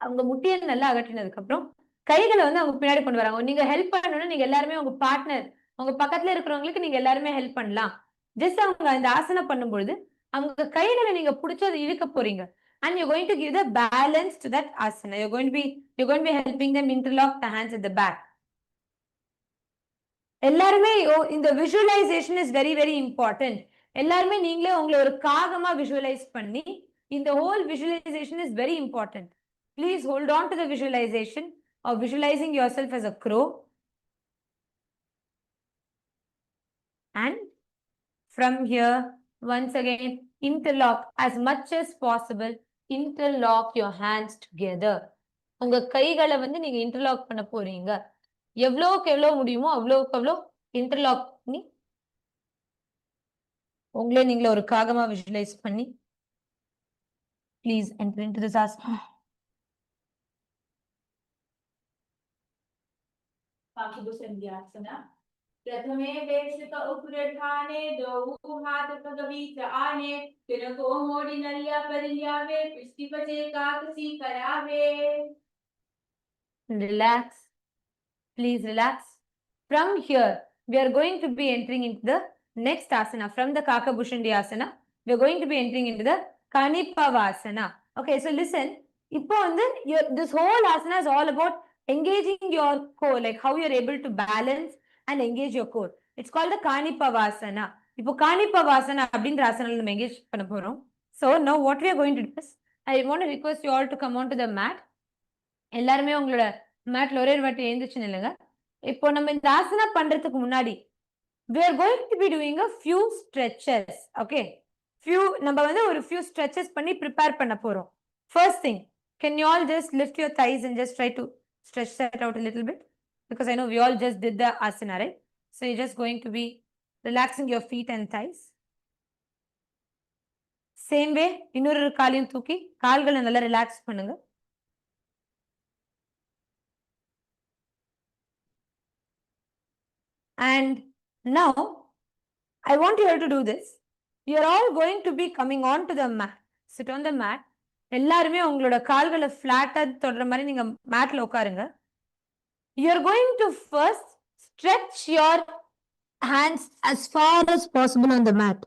S3: அவங்க முட்டியை நல்லா அகற்றினதுக்கு அப்புறம் கைகளை வந்து அவங்க பின்னாடி கொண்டு வராங்க. நீங்க ஹெல்ப் பண்ணணும்னா நீங்க எல்லாருமே உங்க பார்ட்னர், உங்க பக்கத்துல இருக்கிறவங்களுக்கு நீங்க எல்லாருமே ஹெல்ப் பண்ணலாம். ஜஸ்ட் அவங்க இந்த ஆசனம் பண்ணும்பொழுது அவங்க கைகளை நீங்க பிடிச்சி அதை இழுக்க போறீங்க. And you're going to give the balance to that asana. You're going to be helping them interlock the hands at the back. எல்லாருமே இந்த visualization is very very important. எல்லாருமே நீங்களே உங்களை ஒரு காகமா visualize பண்ணி, இந்த whole visualization is very important. Please hold on to the visualization of visualizing yourself as a crow. And from here, once again, interlock as much as possible. Interlock your hands together. உங்க கைகளை வந்து நீங்க interlock பண்ண போறீங்க. எவ்வளோக்கு எவ்வளோ முடியுமோ அவ்வளோக்கு அவ்வளோ இன்டர்லாக் பண்ணி உங்களே நீங்களே ஒரு காகமா விஷுவலைஸ் பண்ணி please enter into this asana.
S4: प्रथमे वेशिक उपरठाने दो हाथ पगवीच आने फिर को मोड़ी नलिया परियावे पिष्टि बचे काकसी करावे.
S3: Relax. Please relax. From here, we are going to be entering into the next asana. From the Kakabushundi asana, we are going to be entering into the Kanipavasana. Okay, so listen. இப்போ வந்து this whole asana is all about engaging your core, like how you're able to balance and engage your core. It's called the Kanipavasana. இப்போ Kanipavasana அப்படின்ற ஆசனால நம்ம engage பண்ண போறோம். So now what we are going to do is, I want to request you all to come onto the mat. எல்லாருமே உங்களோட மேட்ல ஒரே ஒரு வாட்டி எழுந்துச்சு நில்லுங்க. இப்போ நம்ம இந்த ஆசனா பண்றதுக்கு முன்னாடி we are going to be doing a few stretches. Okay, நம்ம வந்து ஒரு few stretches பண்ணி prepare பண்ண போறோம். First thing, can you all just lift your thighs and just try to stretch that out a little bit, because I know we all just did the asana, right? So you're just going to be relaxing your feet and thighs. Same way, இன்னொரு காலையும் தூக்கி கால்களை நல்லா relax பண்ணுங்க. And now, I want you all to do this. You are all going to be coming on to the mat. Sit on the mat. எல்லாருமே உங்களோட கால்களை flat-ஆ தொடர மாதிரி நீங்க மேட்ல உட்காருங்க. You are going to first stretch your hands as far as possible on the mat.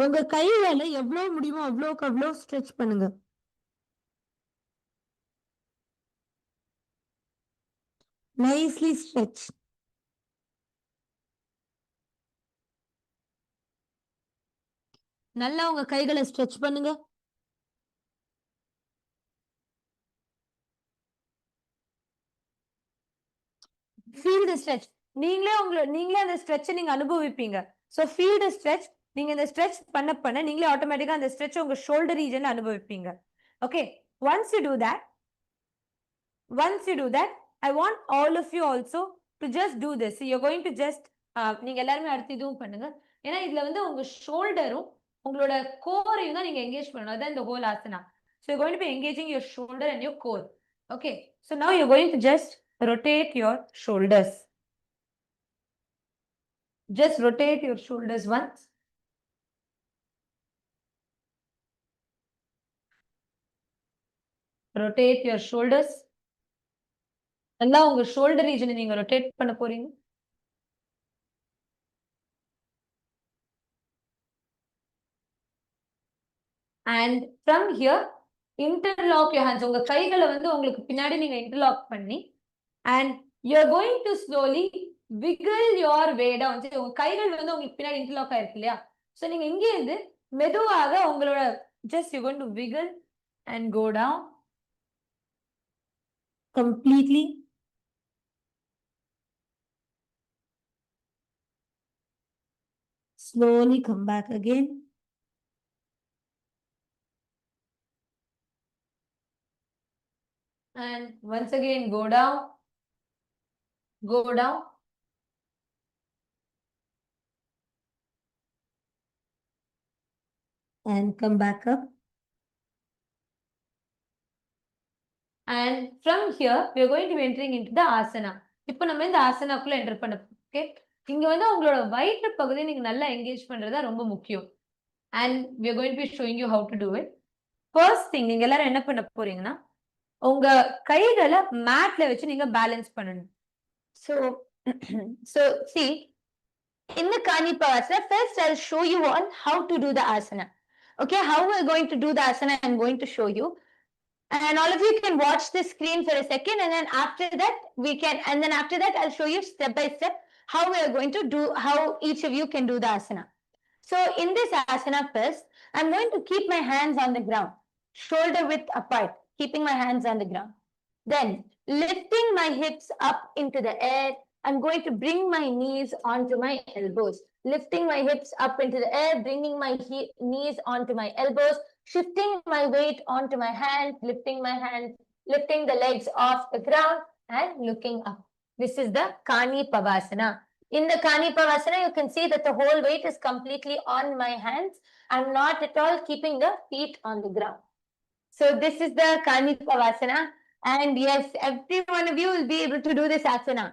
S3: உங்க கைகளை எவ்வளவு முடியுமோ அவ்வளோக்கு அவ்வளோ stretch பண்ணுங்க. Nicely stretch. நல்லா உங்க கைகளை ஸ்ட்ரெச் பண்ணுங்க. Feel the stretch. நீங்களே அந்த ஸ்ட்ரெச் நீங்க அனுபவிப்பீங்க. So feel the stretch. நீங்க இந்த ஸ்ட்ரெச் பண்ண நீங்களே ஆட்டோமேட்டிக்கா அந்த ஸ்ட்ரெச் உங்க shoulder ரீஜன்ல அனுபவிப்பீங்க. Okay, once you do that, I want all of you also to just do this. So you're going to just நீங்க எல்லாரும் அடுத்து இதுவும் பண்ணுங்க. ஏன்னா இதுல வந்து உங்க ஷோல்டரும் உங்களோட கோரையும் தான் நீங்க எங்கேஜ் பண்ணணும். அதான் இந்த whole asana. So you're going to be engaging your shoulder and your core. Okay, so now you're going to just rotate your shoulders. Just rotate your shoulders once. Rotate your shoulders. நல்லா உங்க shoulder ரீஜனை நீங்க rotate பண்ண போறீங்க. And from here, interlock your hands. உங்க கைகளை வந்து உங்களுக்கு பின்னாடி நீங்க interlock பண்ணி, and you're going to slowly wiggle your way down. உங்க கைகள் வந்து உங்களுக்கு பின்னாடி interlock ஆயிருக்கு இல்லையா? So நீங்க இங்க இருந்து மெதுவாக உங்களோட just you're going to wiggle and go down completely. Slowly come back again. And once again, go down, and come back up. And from here, we are going to be entering into the asana. இப்போ நம்ம இந்த ஆசனாக்குள்ள enter பண்ண okay இங்க வந்து உங்களோட வயிற்று பகுதியை நீங்க நல்லா என்கேஜ் பண்றதா ரொம்ப முக்கியம். And we are going to be showing you how to do it. First thing, நீங்க எல்லாரும் என்ன பண்ண போறீங்கன்னா உங்க கைகளை மேட்ல வச்சு நீங்க பேலன்ஸ் பண்ணணும். So see, in the Kanipavasana, first I'll show you on how to do the asana. Okay, how we're going to do the asana, I'm going to show you. And all of you can watch the screen for a second, and then after that I'll show you step by step how we are going to do, how each of you can do the asana. So in this asana, first, I'm going to keep my hands on the ground, shoulder width apart, keeping my hands on the ground. Then lifting my hips up into the air, I'm going to bring my knees onto my elbows. Lifting my hips up into the air, bringing my knees onto my elbows, shifting my weight onto my hands, lifting my hands, lifting the legs off the ground and looking up. This is the Kanipavasana. In the Kanipavasana, you can see that the whole weight is completely on my hands. I'm not at all keeping the feet on the ground. So this is the Kanipavasana. And yes, every one of you will be able to do this asana.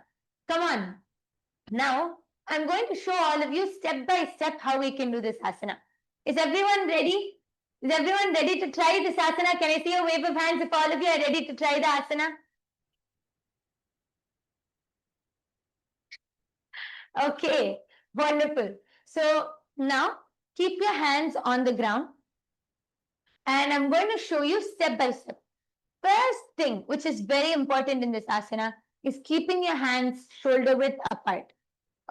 S3: Come on. Now, I'm going to show all of you step by step how we can do this asana. Is everyone ready? Is everyone ready to try this asana? Can I see a wave of hands if all of you are ready to try the asana? Okay, wonderful. So now keep your hands on the ground and I'm going to show you step by step. First thing, which is very important in this asana, is keeping your hands shoulder width apart.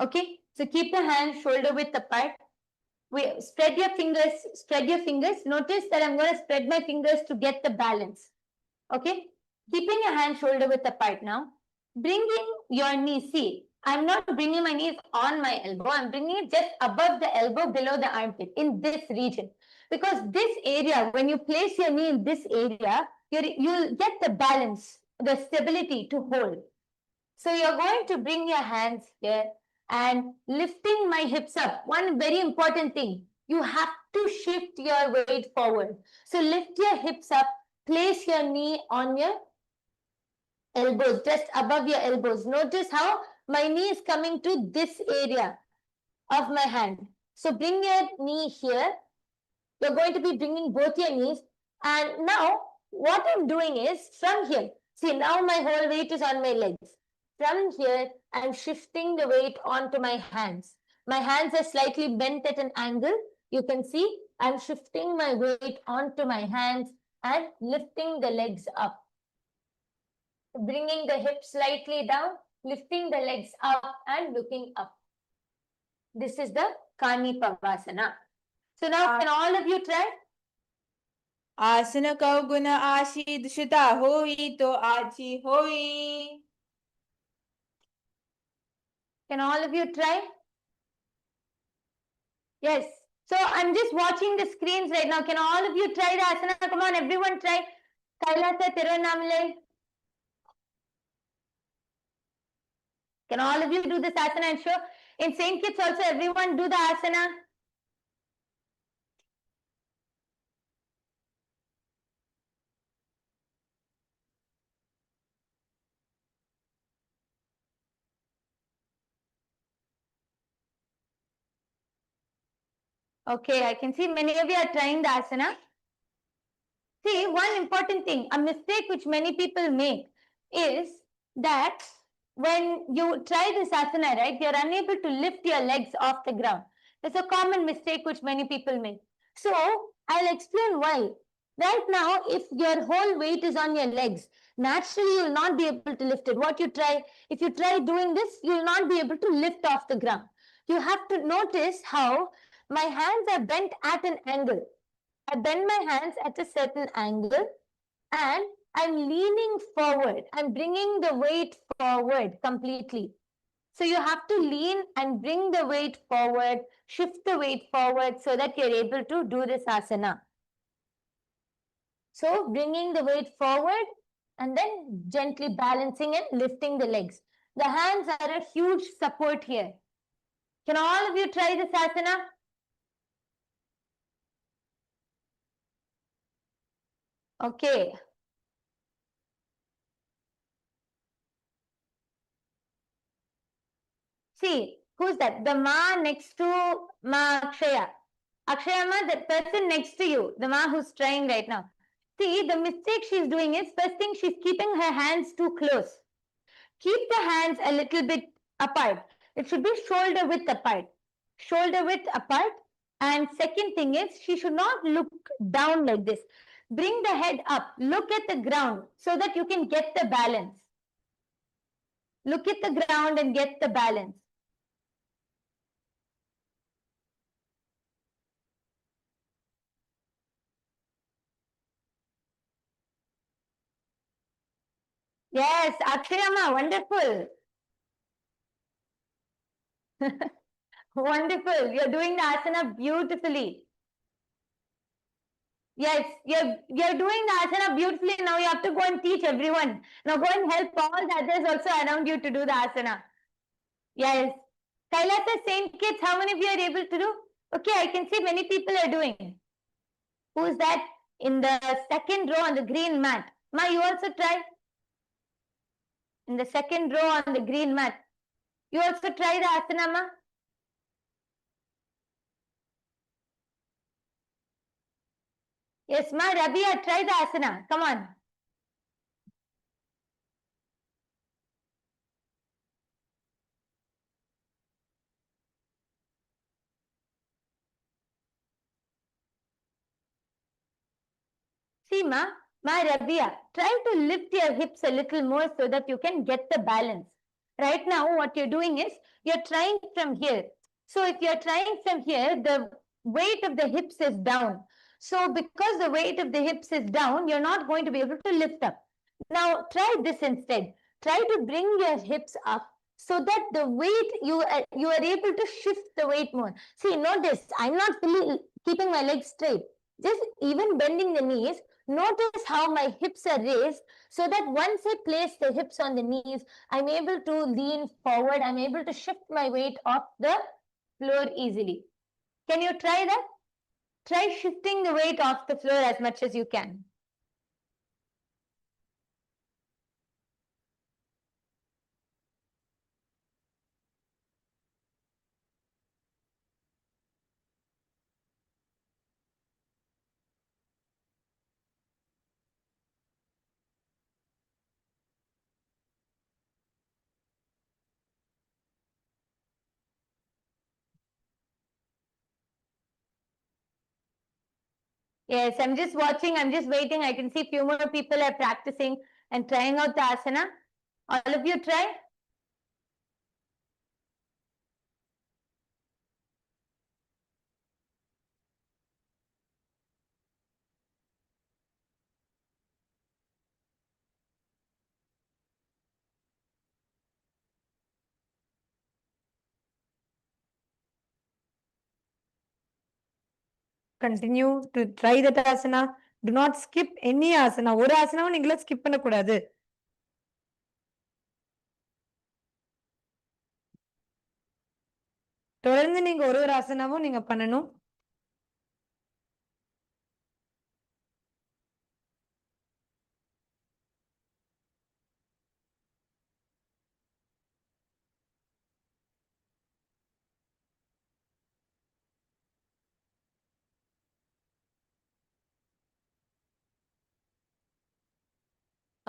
S3: Okay, so keep your hands shoulder width apart. Spread your fingers. Notice that I'm going to spread my fingers to get the balance. Okay, keeping your hands shoulder width apart now. Bringing your knees, see, I'm not bringing my knees on my elbow, I'm bringing it just above the elbow, below the armpit, in this region. Because this area, when you place your knee in this area, you'll get the balance, the stability to hold. So you're going to bring your hands here and lifting my hips up. One very important thing, you have to shift your weight forward. So lift your hips up, place your knee on your elbows, just above your elbows. Notice how my knee is coming to this area of my hand. So bring your knee here. You're going to be bringing both your knees. And now what I'm doing is from here. See, now my whole weight is on my legs. From here, I'm shifting the weight onto my hands. My hands are slightly bent at an angle. You can see I'm shifting my weight onto my hands and lifting the legs up. Bringing the hips slightly down, lifting the legs up and looking up. This is the Kanipavasana. So now can all of you try?
S4: आसन कौ गुण आशी दुषिता होई तो आची होई.
S3: Can all of you try? Yes. So I'm just watching the screens right now. Can all of you try the asana? Come on, everyone try. Kailasa Tirunnamalai. Can all of you do this asana? I'm sure in St. Kitts also everyone do the asana. Okay, I can see many of you are trying the asana. See, one important thing, a mistake which many people make is that when you try this asana, right, you're unable to lift your legs off the ground. It's a common mistake which many people make. So I'll explain why. Right now, if your whole weight is on your legs, naturally you will not be able to lift it. What you try, if you try doing this, you will not be able to lift off the ground. You have to notice how my hands are bent at an angle. I bend my hands at a certain angle and I'm leaning forward. I'm bringing the weight forward completely. So you have to lean and bring the weight forward, shift the weight forward so that you're able to do this asana. So bringing the weight forward and then gently balancing and lifting the legs. The hands are a huge support here. Can all of you try this asana? Okay. See, who's that? The ma next to ma Akshaya. Akshaya ma, the person next to you, the ma who's trying right now. See, the mistake she's doing is, first thing, she's keeping her hands too close. Keep the hands a little bit apart. It should be shoulder width apart. Shoulder width apart. And second thing is, she should not look down like this. Bring the head up. Look at the ground so that you can get the balance. Look at the ground and get the balance. Yes, Akshayama, wonderful. Wonderful. You're doing the asana beautifully. Yes, you're doing the asana beautifully. Now you have to go and teach everyone. Now go and help all the others also around you to do the asana. Yes. Kailasa Saint Kids, how many of you are able to do? Okay, I can see many people are doing. Who's that? In the second row on the green mat. Ma, you also try. In the second row on the green mat. You also try the asana, ma? Yes, ma, Rabia, try the asana. Come on. See, ma, Rabia, try to lift your hips a little more so that you can get the balance. Right now, what you're doing is, you're trying from here. So if you're trying from here, the weight of the hips is down. So because the weight of the hips is down, you're not going to be able to lift up. Now, try this instead. Try to bring your hips up so that the weight, you are able to shift the weight more. See, notice, I'm not fully keeping my legs straight. Just even bending the knees, notice how my hips are raised so that once I place the hips on the knees, I'm able to lean forward. I'm able to shift my weight off the floor easily. Can you try that? Try shifting the weight off the floor as much as you can. Yes, I'm just watching. I'm just waiting. I can see few more people are practicing and trying out the asana. All of you try.
S5: Continue to try that asana. Do not skip any asana. ஒரு ஆசனாவும் நீங்கள skip பண்ணக்கூடாது. தொடர்ந்து நீங்க ஒரு ஆசனாவும் நீங்க பண்ணணும்.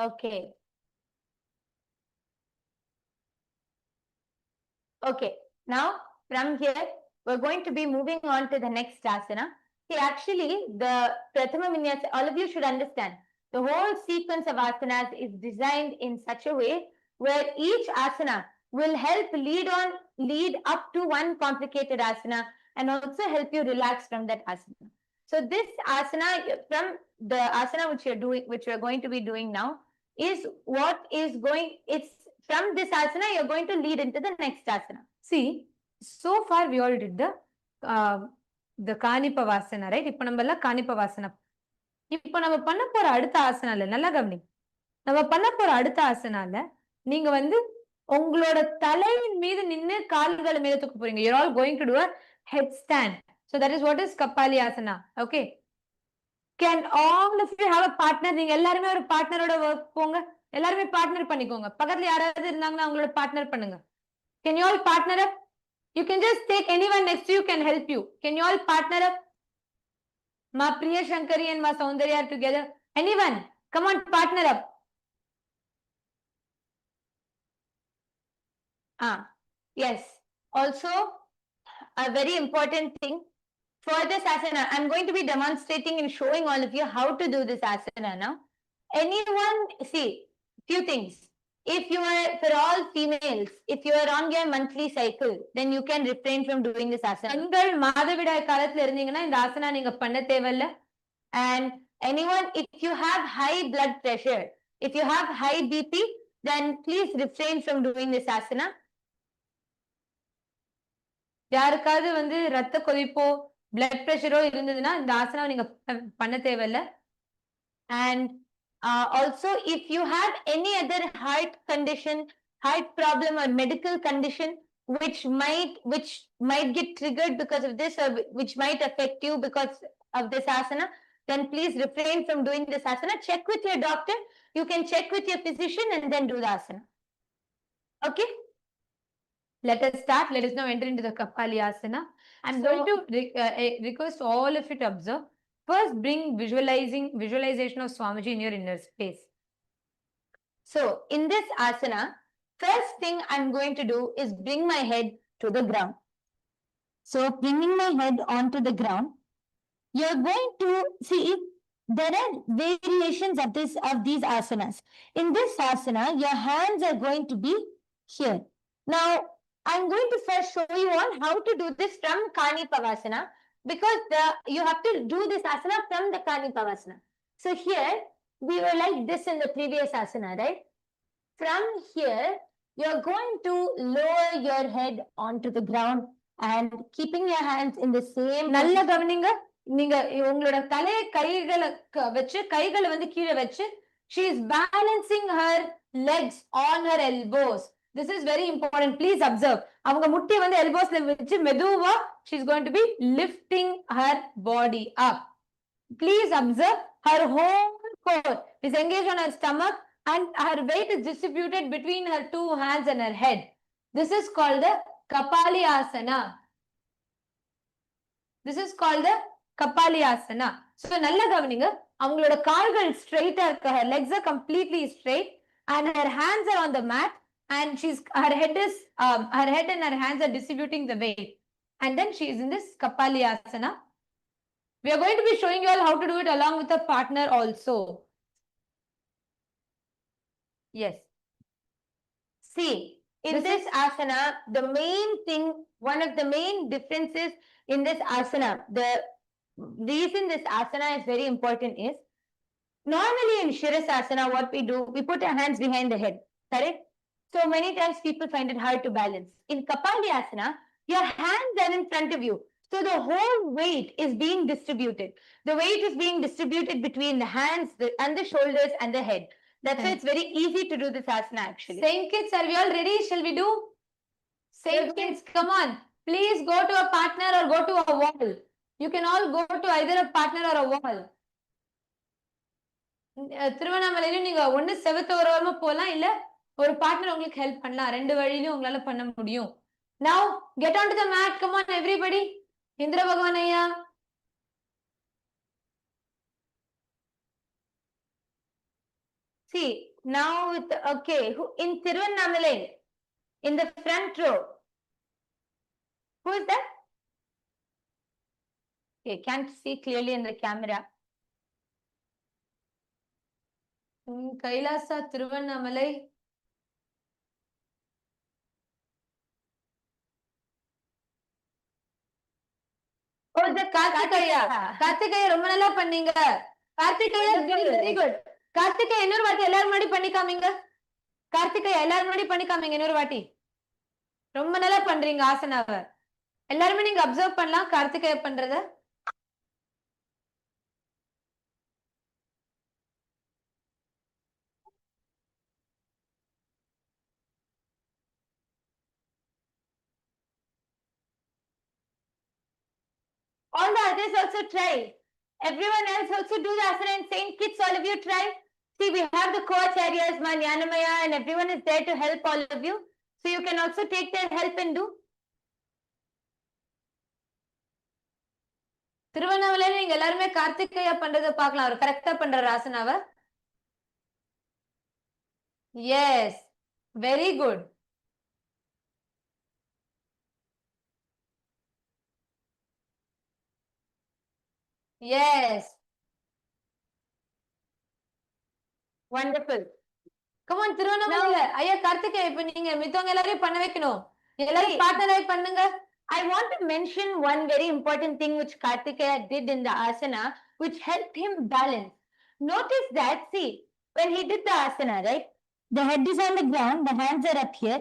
S3: Okay. Okay. Now, from here, we're going to be moving on to the next asana. See, actually, the Prathama Vinyasa, all of you should understand, the whole sequence of asanas is designed in such a way where each asana will help lead up to one complicated asana and also help you relax from that asana. So this asana, from the asana which you're going to be doing now, is what is going, it's from this asana, you're going to lead into the next asana.
S5: See, so far we all did the Kanipavasana, right? இப்போ நம்ம எல்லாம் Kanipavasana. இப்போ நம்ம பண்ண போற அடுத்த ஆசனால நல்லா கவனி. நம்ம பண்ண போற அடுத்த ஆசனால நீங்க வந்து உங்களோட தலையின் மீது நின்னு கால்களை மேல தூக்க போறீங்க. You're all going to do a headstand. So that is what is Kapali asana. Okay. Can all of you have a partner? நீங்க எல்லாருமே ஒரு பார்ட்னரோட போங்க. எல்லாருமே பார்ட்னர் பண்ணிக்கோங்க. பக்கத்துல யாராவது இருந்தாங்கன்னா அவங்களோட பார்ட்னர் பண்ணுங்க. Can you all partner up? You can just take anyone next to you can help you. Can you all partner up? Ma Priya Shankari and Ma Saundarya are together. Anyone? Come on, partner up.
S3: Yes. Also, a very important thing for this asana, I'm going to be demonstrating and showing all of you how to do this asana now. Anyone, see, few things. If you are, for all females, if you are on your monthly cycle, then you can refrain from doing this asana.
S5: பெண்கள் மாதவிடாய் காலத்துல இருந்தீங்கன்னா இந்த ஆசனா நீங்க பண்ண தேவையில்ல.
S3: And anyone, if you have high blood pressure, if you have high BP, then please refrain from doing this asana.
S5: யாருக்காவது வந்து ரத்த கொதிப்போ பிளட் பிரஷரோ இருந்ததுன்னா இந்த ஆசனாவை நீங்க பண்ண தேவையில்ல.
S3: And also, if you have any other heart condition, heart problem or medical condition which might get triggered because of this or which might affect you because of this asana, then please refrain from doing this asana. Check with your doctor. You can check with your physician and then do the asana. Okay?
S5: Let us start. Let us now enter into the Kapali asana. I'm going to request all of you to observe. First, bring visualization of Swamiji in your inner space.
S3: So, in this asana, first thing I'm going to do is bring my head to the ground. So, bringing my head onto the ground, you're going to see there are variations of these asanas. In this asana, your hands are going to be here. Now, I'm going to first show you all how to do this from Kanipavasana, because you have to do this asana from the Kanipavasana. So here, we were like this in the previous asana, right? From here, you're going to lower your head onto the ground and keeping your hands in the same.
S5: நல்ல கவனிங்க. நீங்க உங்களோட தலையை கைகளை வந்து கீழே வச்சு she is balancing her legs on her elbows. This is very important. Please observe. அவங்க முட்டி வந்து elbowsல வச்சு மெதுவா she is going to be lifting her body up. Please observe her whole core is engaged on her stomach and her weight is distributed between her two hands and her head. This is called the Kapali asana. This is called the Kapali asana. So நல்ல கவனிங்க. அவங்களோட கால்கள் ஸ்ட்ரைட்டா இருக்கு. Her legs are completely straight and her hands are on the mat and her head and her hands are distributing the weight. And then she is in this Kapali asana. We are going to be showing you all how to do it along with a partner also. Yes.
S3: See, in this asana, the main thing, one of the main differences in this asana, the reason this asana is very important is, normally in Shirasasana, what we do, we put our hands behind the head, correct? So many times people find it hard to balance. In Kapali asana, your hands are in front of you. So the whole weight is being distributed. The weight is being distributed between the hands and the shoulders and the head. That's why it's very easy to do this asana actually.
S5: Saint kids, are we all ready? Shall we do? Saint kids, come on. Please go to a partner or go to a wall. You can all go to either a partner or a wall. திருவண்ணாமலையிலும் நீங்க ஒண்ணு செவத்து ஓரமா போலாம், இல்ல ஒரு partner உங்களுக்கு help பண்ணலாம். ரெண்டு வழியிலும் உங்களால பண்ண முடியும். Now get onto the mat. Come on everybody. Indra Bhagavan Ayya.
S3: See, now with, okay, in Tiruvannamalai, in the front row, who is that? Okay, can't see clearly in the camera.
S5: Kailasa Tiruvannamalai. Oh, the Karthikeya. Karthikeya ரொம்ப நல்லா பண்ணீங்க. Karthikeya very good. Karthikeya இன்னொரு வாட்டி எல்லாரும் முன்னாடி பண்ணி காமிங்க. கார்த்திகேயா எல்லாரும் முன்னாடி பண்ணி காமிங்க இன்னொரு வாட்டி. ரொம்ப நல்லா பண்றீங்க ஆசனாவை. எல்லாருமே நீங்க அப்சர்வ் பண்ணலாம் கார்த்திகேயா பண்றத. All the others also try. Everyone else also do the asana and Saint kids, all of you try. See, we have the co-acharyas, Nyanamaya, and everyone is there to help all of you. So you can also take their help and do. திருவண்ணாமலையில நீங்க எல்லாருமே கார்த்திகேயா பண்றதை பார்க்கலாம். அவர் கரெக்டா பண்ற ஆசனாவை. Yes, very good. Yes. Wonderful. Come on, திருவண்ணாமலையில ஐயா கார்த்திகேயா இப்ப நீங்க மித்தவங்க எல்லாரையும் பண்ண வைக்கணும். எல்லாரும் பார்ட்னர் பண்ணுங்க. I want to mention one very important thing which Kartikeya did in the asana, which helped him balance. Notice that, see, when he did the asana, right? The head is on the ground, the hands are up here.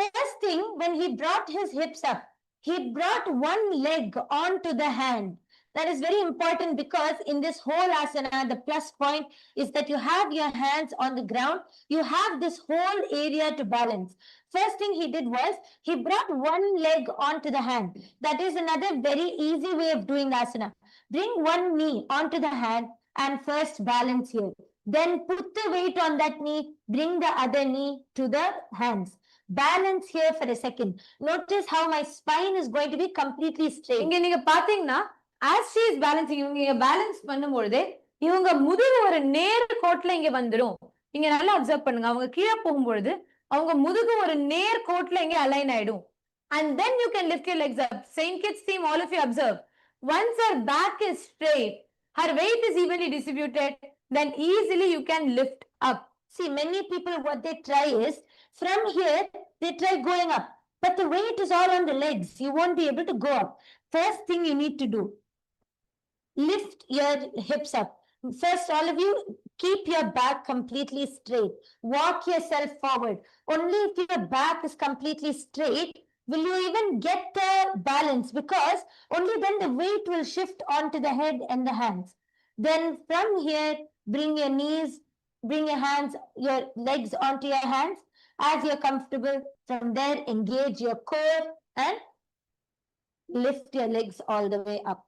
S5: First thing, when he brought his hips up, he brought one leg onto the hand. That is very important because in this whole asana, the plus point is that you have your hands on the ground. You have this whole area to balance. First thing he did was, he brought one leg onto the hand. That is another very easy way of doing the asana. Bring one knee onto the hand and first balance here. Then put the weight on that knee, bring the other knee to the hands. Balance here for a second. Notice how my spine is going to be completely straight. இங்க நீங்க பாத்தீங்கன்னா as she is balancing, இவங்க balance பண்ணும்பொழுது இவங்க முதுகு ஒரு நேர் கோட்ல இங்க வந்துரும். இங்க நல்லா அப்சர்வ் பண்ணுங்க. அவங்க கீழே போகும்பொழுது அவங்க முதுகு ஒரு நேர் கோட்ல இங்க அலைன் ஆயிடும். And then you can lift your legs up. Saint kids team, all of you observe. Once her back is straight, her weight is evenly distributed, then easily you can lift up. See, many people what they try is, from here, they try going up. But the weight is all on the legs. You won't be able to go up. First thing you need to do, lift your hips up. First, all of you, keep your back completely straight. Walk yourself forward. Only if your back is completely straight will you even get the balance, because only then the weight will shift onto the head and the hands. Then from here, bring your knees, bring your hands, your legs onto your hands as you're comfortable. From there, engage your core and lift your legs all the way up.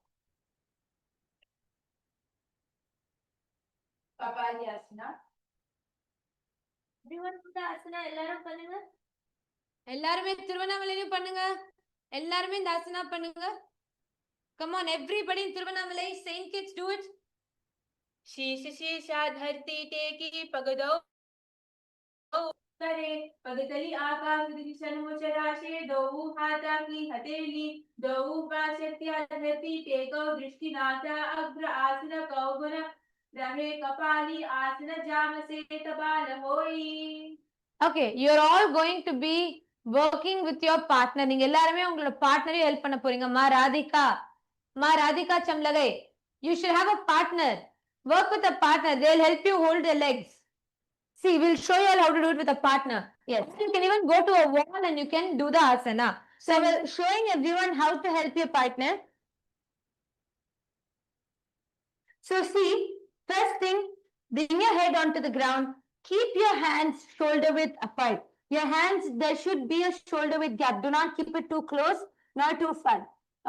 S3: Papayasana. Everyone do the asana, எல்லாரும் பண்ணுங்க.
S5: எல்லாருமே திருவண்ணாமலையிலும் பண்ணுங்க. எல்லாருமே இந்த ஆசனா பண்ணுங்க. Come on, everybody in Tiruvannamalai, Saint kids, do it.
S4: शीश शीशा धरती टेकी पगदो करे पगतली आकाश दिशनु चराशे दो हाथा की हथेली दो पाशत्या धरती टेको दृष्टिनाथा अग्र आसन कौगुण रहे कपाली आसन जाम से तबाल होई.
S5: Okay, you're all going to be working with your partner. நீங்க எல்லாருமே உங்களோட பார்ட்னரை ஹெல்ப் பண்ண போறீங்க. மா Radhika சம்லகை, you should have a partner. Work with a partner. They'll help you hold the legs. See, we'll show you all how to do it with a partner. Yes, you can even go to a wall and you can do the asana. So we're showing everyone how to help your partner. So see, first thing, bring your head onto the ground. Keep your hands shoulder width apart. Your hands, there should be a shoulder width gap. Do not keep it too close, not too far.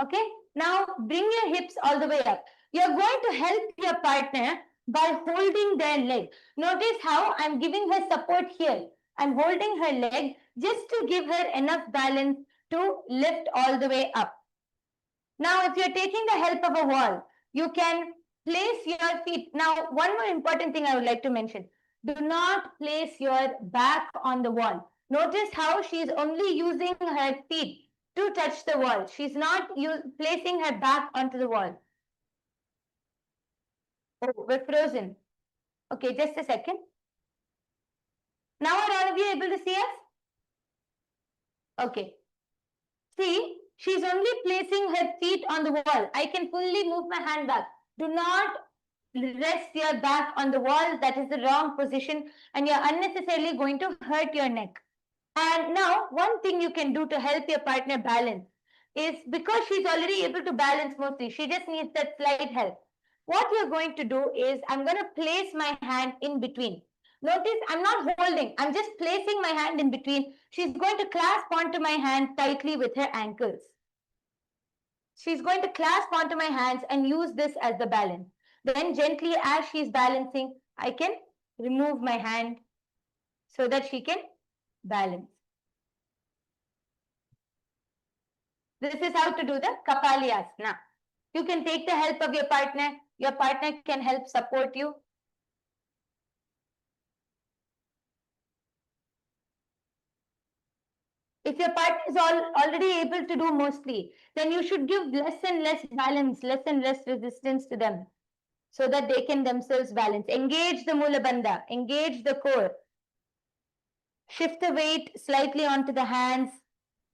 S5: Okay? Now, bring your hips all the way up. You're going to help your partner by holding their leg. Notice how I'm giving her support here. I'm holding her leg just to give her enough balance to lift all the way up. Now, if you're taking the help of a wall, you can place your feet. Now, one more important thing I would like to mention. Do not place your back on the wall. Notice how she's only using her feet to touch the wall. She's not placing her back onto the wall. Oh, we're frozen. Okay, just a second. Now are all of you able to see us? Okay. See, she's only placing her feet on the wall. I can fully move my hand back. Do not rest your back on the wall. That is the wrong position and you're unnecessarily going to hurt your neck. And now, one thing you can do to help your partner balance is because she's already able to balance mostly, she just needs that slight help. What you're going to do is, I'm going to place my hand in between. Notice I'm not holding, I'm just placing my hand in between. She's going to clasp onto my hand tightly with her ankles. She's going to clasp onto my hands and use this as the balance. Then gently as she's balancing, I can remove my hand so that she can balance. This is how to do the Kapalyasana. You can take the help of your partner. Your partner can help support you. If your partner is already able to do mostly, then you should give less and less balance, less and less resistance to them so that they can themselves balance. Engage the Mula Bandha, engage the core. Shift the weight slightly onto the hands,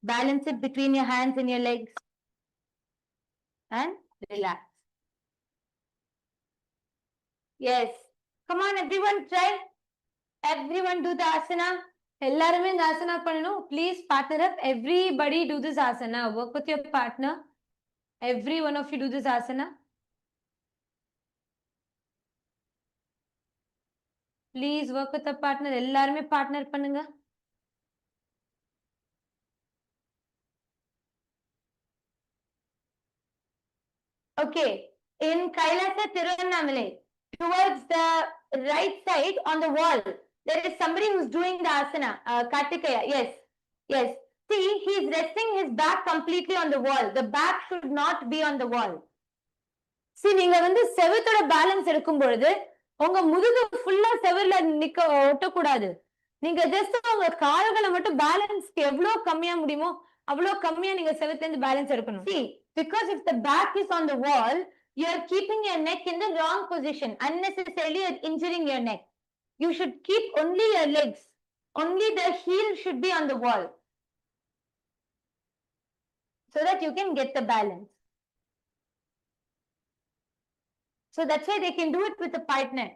S5: balance it between your hands and your legs, and relax. Yes. Come on, everyone, try. Everyone do the asana. எல்லாருமே இந்த asana பண்ணணும். Please partner up. Everybody do this asana. Work with your partner. Every one of you do this asana. Please work with a partner. எல்லாருமே partner பண்ணுங்க. Okay. In Kailasa Tirunnamalai, towards the right side on the wall, there is somebody who's doing the asana. Kartikeya. Yes. Yes. See, he's resting his back completely on the wall. The back should not be on the wall. See, நீங்க வந்து செவத்தோட balance எடுக்கும் பொழுது உங்க முதுகு ஃபுல்லா செவர்ல நிக்க ஒட்டக்கூடாது. நீங்க just உங்க கால்களை மட்டும் பேலன்ஸ்க்கு எவ்வளவு கம்மியா முடியுமோ அவ்வளவு கம்மியா நீங்க செவத்துல இருந்து பேலன்ஸ் எடுக்கணும். See, because if the back is on the wall, you are keeping your neck in the wrong position, unnecessarily injuring your neck. You should keep only your legs. Only the heel should be on the wall so that you can get the balance. So that's why they can do it with a partner.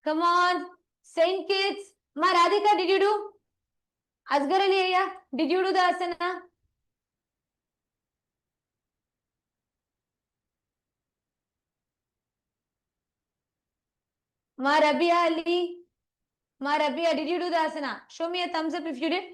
S5: Come on, Saint kids. Ma Radhika, did you do? Asghar Ali Ayya, did you do the asana? Ma Rabia Ali. Ma Rabia, did you do the asana? Show me a thumbs up if you did.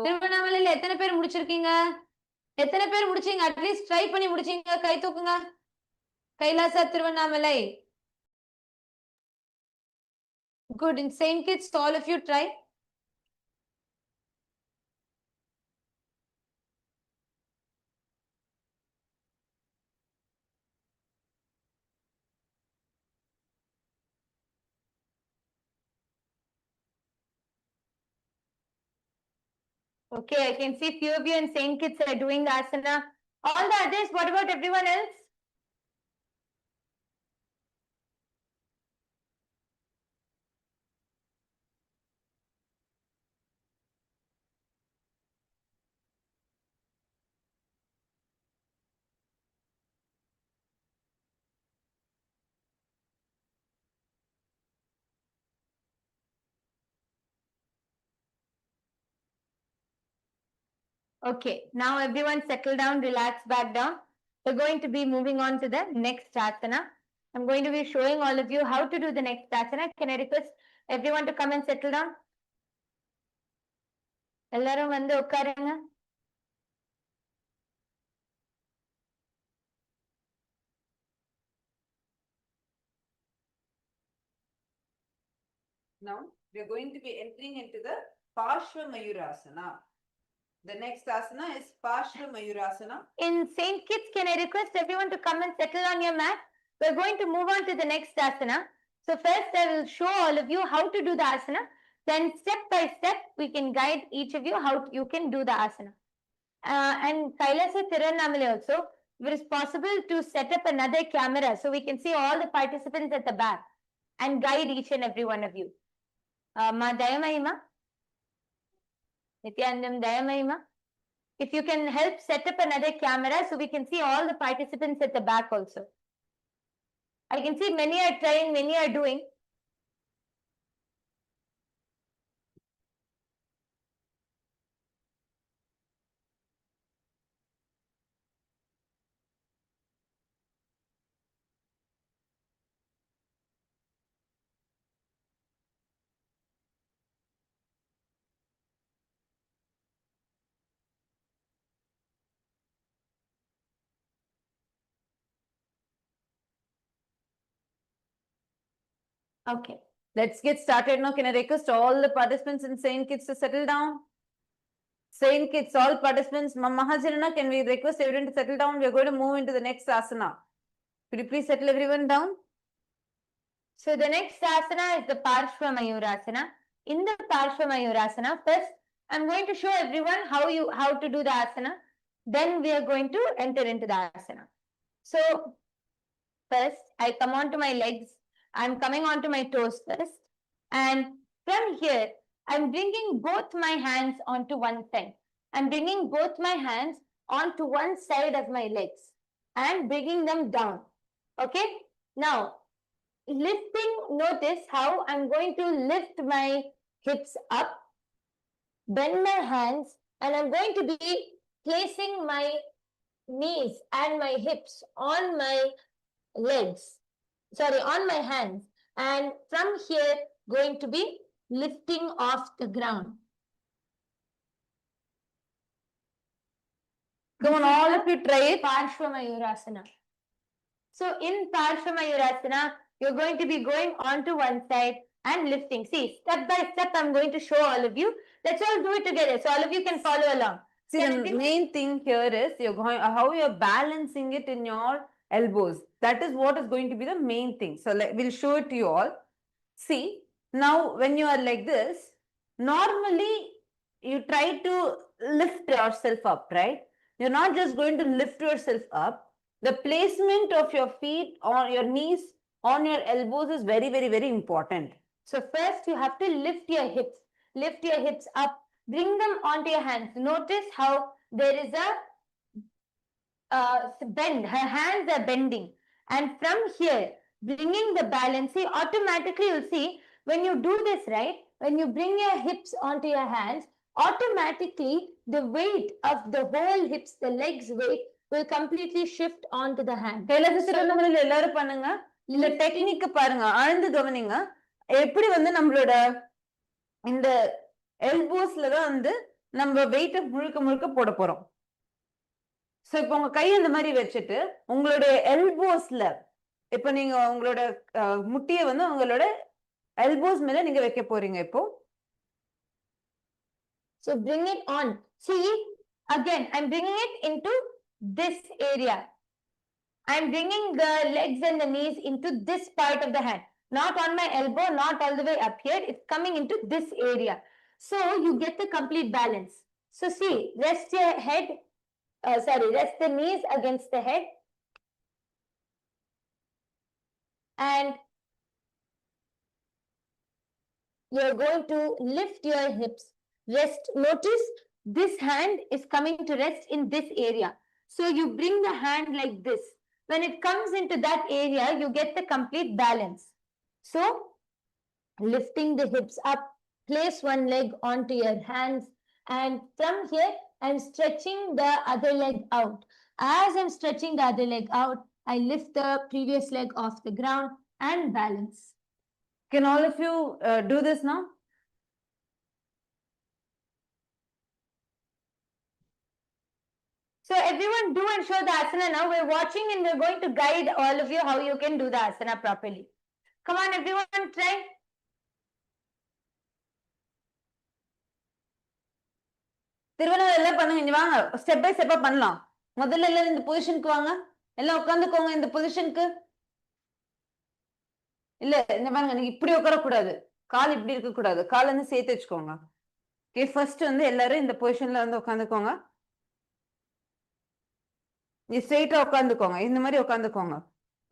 S5: திருவண்ணாமலையில எத்தனை பேர் முடிச்சிருக்கீங்க? எத்தனை பேர் முடிச்சீங்க? At least try பண்ணி முடிச்சீங்க, கை தூக்குங்க. Kailasa Tiruvannamalai. Good. In Saint Kitts, all of you try. Okay, I can see few of you in Saint Kitts are doing the asana. All the others, what about everyone else? Okay, now everyone settle down, relax back down. We're going to be moving on to the next asana. I'm going to be showing all of you how to do the next asana. Can I request everyone to come and settle down? எல்லாரும் வந்து உட்காருங்க.
S2: Now we are going to be entering into the Parshva Mayurasana. The next asana is Parshva Mayurasana.
S5: In Saint Kitts, can I request everyone to come and settle on your mat? We're going to move on to the next asana. So first I will show all of you how to do the asana. Then step by step, we can guide each of you how you can do the asana. And Kailasa Tirunnamalai also, if it is possible to set up another camera so we can see all the participants at the back and guide each and every one of you. Ma Dayamayima? Nithyanandam Dayamayima? If you can help set up another camera so we can see all the participants at the back also. I can see many are trying, many are doing. Okay,
S2: Let's get started now. Can I request all the participants in Saint Kitts to settle down? Saint Kitts, all participants, Mahajana, can we request everyone to settle down? We are going to move into the next asana. Could you please settle everyone down?
S5: so the next asana is the Parshva Mayurasana. In the Parshva Mayurasana, first I'm going to show everyone how to do the asana. Then we are going to enter into the asana. So first I come onto my legs. I'm coming onto my toes first. And from here, I'm bringing both my hands onto one side. I'm bringing both my hands onto one side of my legs and bringing them down. Okay? Now, lifting, notice how I'm going to lift my hips up, bend my hands, and I'm going to be placing my knees and my hips on my legs. Sorry, on my hands. And from here, going to be lifting off the ground.
S2: Come on, all of you try it.
S5: Parshva Mayurasana. So in Parshva Mayurasana, you're going to be going onto one side and lifting. See, step by step, I'm going to show all of you. Let's all do it together so all of you can follow along.
S2: See, the main thing here is you're going how you're balancing it in your elbows. That is what is going to be the main thing. So we'll show it to you all. See, now when you are like this, normally you try to lift yourself up, right? You're not just going to lift yourself up. The placement of your feet or your knees on your elbows is very, very, very important.
S5: So first you have to lift your hips up, bring them onto your hands. Notice how there is a bend, her hands are bending. And from here, bringing the balance, see, automatically you'll see, when you do this, right, when you bring your hips onto your hands, automatically the weight of the whole hips, the legs weight, will completely shift onto the hand.
S2: எல்லாரும் பண்ணுங்க இந்த technique பாருங்க, ஆழ்ந்து கவனிங்க. எப்படி வந்து நம்மளோட இந்த எல்போஸ்ல தான் வந்து நம்ம வெயிட்ட முழுக்க முழுக்க போட போறோம். சோ இப்போ உங்க கை இந்த மாதிரி வச்சுட்டு உங்களுடைய எல்போஸ்ல இப்ப நீங்க உங்களோட முட்டிய வந்து உங்களோட எல்போஸ் மேல நீங்க வைக்க போறீங்க இப்போ.
S5: So bring it on. See, again, I'm bringing it into this area. I'm bringing the legs and the knees into this part of the hand. Not on my elbow, not all the way up here. It's coming into this area. So you get the complete balance. So see, rest your head, rest the knees against the head. And you're going to lift your hips. Rest. Notice this hand is coming to rest in this area. So you bring the hand like this. When it comes into that area, you get the complete balance. So lifting the hips up, place one leg onto your hands, and from here, I'm stretching the other leg out. As I'm stretching the other leg out, I lift the previous leg off the ground and balance.
S2: Can all of you do this now?
S5: So everyone do and show the asana now. We're watching and we're going to guide all of you how you can do the asana properly. Come on, everyone, try.
S2: Tiruvannamalai எல்லாம் பண்ணுங்க. இங்க வாங்க, step by ஸ்டெப்பா பண்ணலாம். முதல்ல எல்லாரும் இந்த பொசிஷனுக்கு வாங்க. எல்லாம் உட்காந்துக்கோங்க இந்த பொசிஷனுக்கு. இல்ல இந்த பாருங்க, நீங்க இப்படி உட்காரக்கூடாது, கால் இப்படி இருக்க கூடாது, கால் வந்து சேர்த்து வச்சுக்கோங்க. ஓகே, ஃபர்ஸ்ட் வந்து எல்லாரும் இந்த பொசிஷன்ல வந்து உட்காந்துக்கோங்க. நீ ஸ்ட்ரெயிட்டா உட்காந்துக்கோங்க, இந்த மாதிரி உட்காந்துக்கோங்க.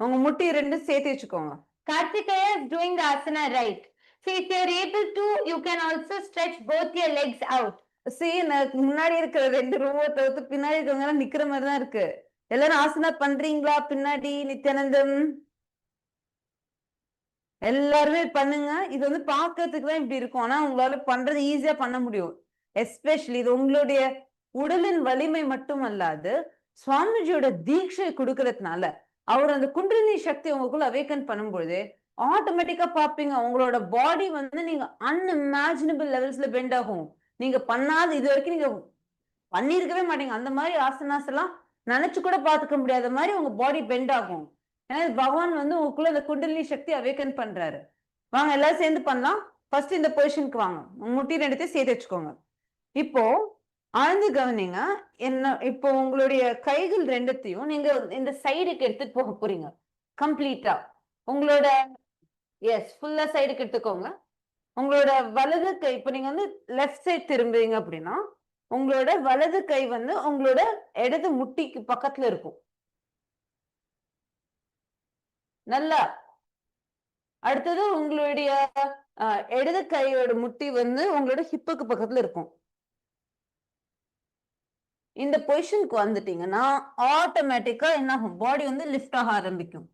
S2: உங்க முட்டி ரெண்டு சேர்த்து வச்சுக்கோங்க.
S5: Karthikeya is doing the asana right. See, if you're able to, you can also stretch both your legs out.
S2: See, முன்னாடி இருக்கிற ரெண்டு ரூபா தவிர்த்து பின்னாடி இருக்கவங்க எல்லாம் நிக்கிற மாதிரி தான் இருக்கு. எல்லாரும் ஆசனா பண்றீங்களா? பின்னாடி நித்யானந்தம் எல்லாருமே பண்ணுங்க. இது வந்து பாக்குறதுக்கு தான் இப்படி இருக்கும், ஆனா உங்களால பண்றது ஈஸியா பண்ண முடியும். எஸ்பெஷலி இது உங்களுடைய உடலின் வலிமை மட்டும் அல்லாது சுவாமிஜியோட தீட்சை கொடுக்கறதுனால அவர் அந்த குண்டலினி சக்தி உங்களுக்குள்ள அவேக்கன் பண்ணும்பொழுது ஆட்டோமேட்டிக்கா பாப்பீங்க உங்களோட பாடி வந்து நீங்க அன்இமேஜினபிள் லெவல்ஸ்ல பெண்ட் ஆகும். நீங்க பண்ணாத இது வரைக்கும் நீங்க பண்ணிருக்கவே மாட்டீங்க. அந்த மாதிரி ஆசனாஸ் எல்லாம் நினைச்சு கூட பாத்துக்க முடியாத மாதிரி உங்க பாடி பெண்ட் ஆகும். ஏன்னா பகவான் வந்து உங்களுக்குள்ள அந்த குண்டலினி சக்தி அவேக்கன் பண்றாரு. வாங்க எல்லாரும் சேர்ந்து பண்ணலாம். ஃபர்ஸ்ட் இந்த பொசிஷனுக்கு வாங்க, முட்டி ரெண்டுத்தையும் சேர்த்து வச்சுக்கோங்க. இப்போ ஆழ்ந்து கவனிங்க. என்ன, இப்போ உங்களுடைய கைகள் ரெண்டுத்தையும் நீங்க இந்த சைடுக்கு எடுத்துட்டு போக போறீங்க கம்ப்ளீட்டா. உங்களோட எஸ் ஃபுல்லா சைடுக்கு எடுத்துக்கோங்க. உங்களோட வலது கை, இப்போ நீங்க வந்து லெஃப்ட் சைட் திரும்புறீங்க அப்படின்னா உங்களோட வலது கை வந்து உங்களோட இடது முட்டிக்கு பக்கத்துல இருக்கும். நல்லா. அடுத்தது உங்களுடைய இடது கையோட முட்டி வந்து உங்களோட ஹிப்புக்கு பக்கத்துல இருக்கும். இந்த பொசிஷனுக்கு வந்துட்டீங்கன்னா ஆட்டோமேட்டிக்கா என்ன ஆகும், பாடி வந்து லிஃப்ட் ஆக ஆரம்பிக்கும்.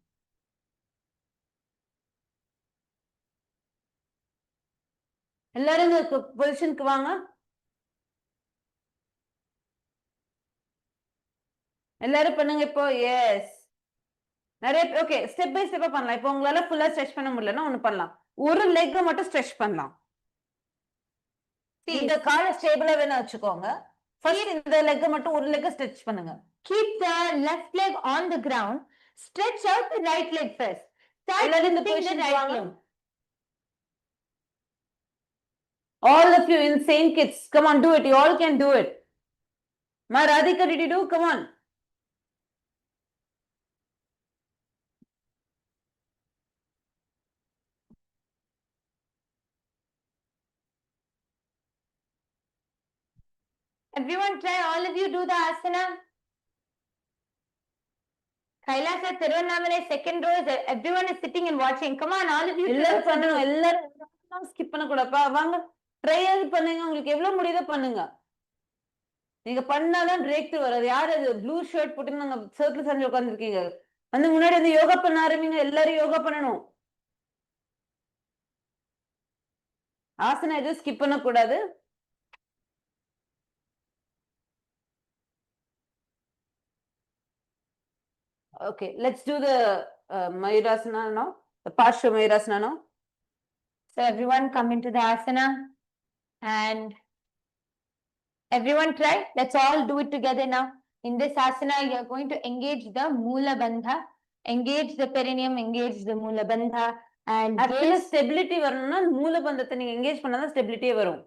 S2: எல்லாரும் இந்த பொசிஷனுக்கு வாங்க. எல்லாரும் பண்ணுங்க இப்போ. எஸ், நிறைய ஓகே, ஸ்டெப் பை ஸ்டெப்பா பண்ணலாம். இப்போ உங்களால ஃபுல்லா ஸ்ட்ரெச் பண்ண முடியலன்னா ஒண்ணு பண்ணலாம், ஒரு லெக் மட்டும் ஸ்ட்ரெச் பண்ணலாம். இந்த காலை ஸ்டேபிளா வேணா வச்சுக்கோங்க. ஃபர்ஸ்ட் இந்த லெக் மட்டும் ஒரு லெக் ஸ்ட்ரெச் பண்ணுங்க.
S5: Keep the left leg on the ground. Stretch out the right leg first.
S2: எல்லாரும் இந்த பொசிஷனுக்கு வாங்க. All of you insane kids, come on, do it. You all can do it. Ma Radhika, did you do? Come on.
S5: Everyone try, all of you do the asana. Kailasa, Tirunnamalai, second row, everyone is sitting and watching. Come on, all of you.
S2: எல்லாரும் பண்ணுங்க, எல்லாரும் skip பண்ண கூடாதுப்பா. வாங்க trial பண்ணுங்க, உங்களுக்கு எவ்வளவு முடியுதோ பண்ணுங்க. நீங்க பண்ணாதான் பிரேக் த்ரூ வராது. யாரு அது ப்ளூ ஷர்ட் போட்டு நாங்க சர்க்கிள் செஞ்சு உட்காந்துருக்கீங்க, வந்து முன்னாடி வந்து யோகா பண்ண ஆரம்பிங்க. எல்லாரும் யோகா பண்ணணும். ஆசனா எதுவும் ஸ்கிப் பண்ண கூடாது. Okay, let's do the Mayurasana now, the Parsha Mayurasana now.
S5: So everyone come into the asana and
S1: Everyone try. Let's all do it together now. In this asana, you are going to engage the Mula Bandha, engage the perineum, engage the Mula Bandha, and
S2: Actually,
S1: gaze.
S2: stability வரணும்னா மூல பந்தத்தை நீங்க engage பண்ணாதான் ஸ்டெபிலிட்டியே வரும்.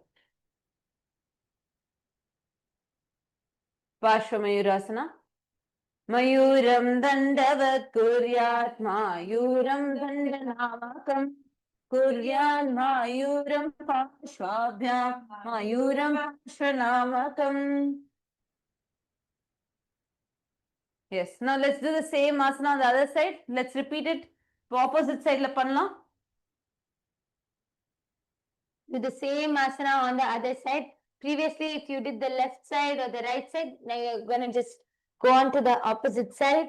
S2: Parshva Mayuram dandavat kuryat mayuram dandanamakam kuryat mayuram parshvabhyam mayuram parshvanamakam. Yes, now let's do the same asana on the other side. Let's repeat it. Opposite side la pannalam.
S1: Do the same asana on the other side. Previously, if you did the left side or the right side, now you're going to just go on to the opposite side.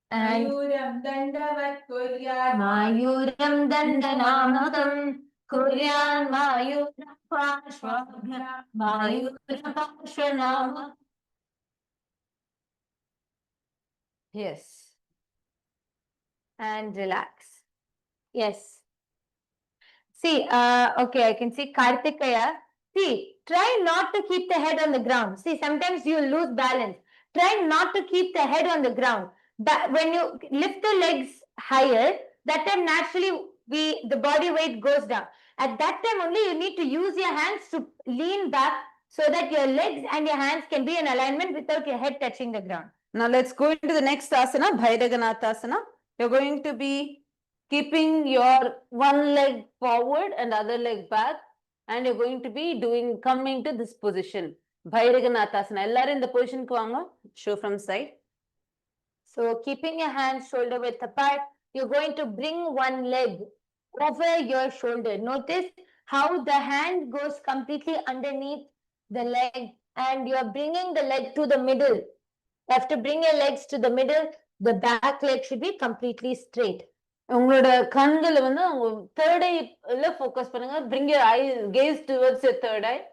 S1: And
S4: Mayuram dandavat kuryat
S1: Mayuram dandanamakam kuryan mayuram parshvabhyam mayuram parshvanamakam.
S2: Yes.
S1: And relax. Yes. See, okay, I can see Kartikaya. See, try not to keep the head on the ground. See, sometimes you lose balance. Try not to keep the head on the ground. But when you lift the legs higher, that time naturally the body weight goes down. At that time only you need to use your hands to lean back so that your legs and your hands can be in alignment without your head touching the ground.
S2: Now let's go into the next asana, Bhairaganathasana. You're going to be keeping your one leg forward and other leg back, and you're going to be coming to this position. Bhairaganathasana. Ellarum in the position ku vaanga. Show from side.
S1: So keeping your hands shoulder width apart, you're going to bring one leg over your shoulder. Notice how the hand goes completely underneath the leg and you're bringing the leg to the middle. You have to bring your legs to the middle. The back leg should be completely straight.
S2: உங்களோட கண்களை வந்து உங்க third eye focus பண்ணுங்க. Bring your eyes, gaze towards your third eye.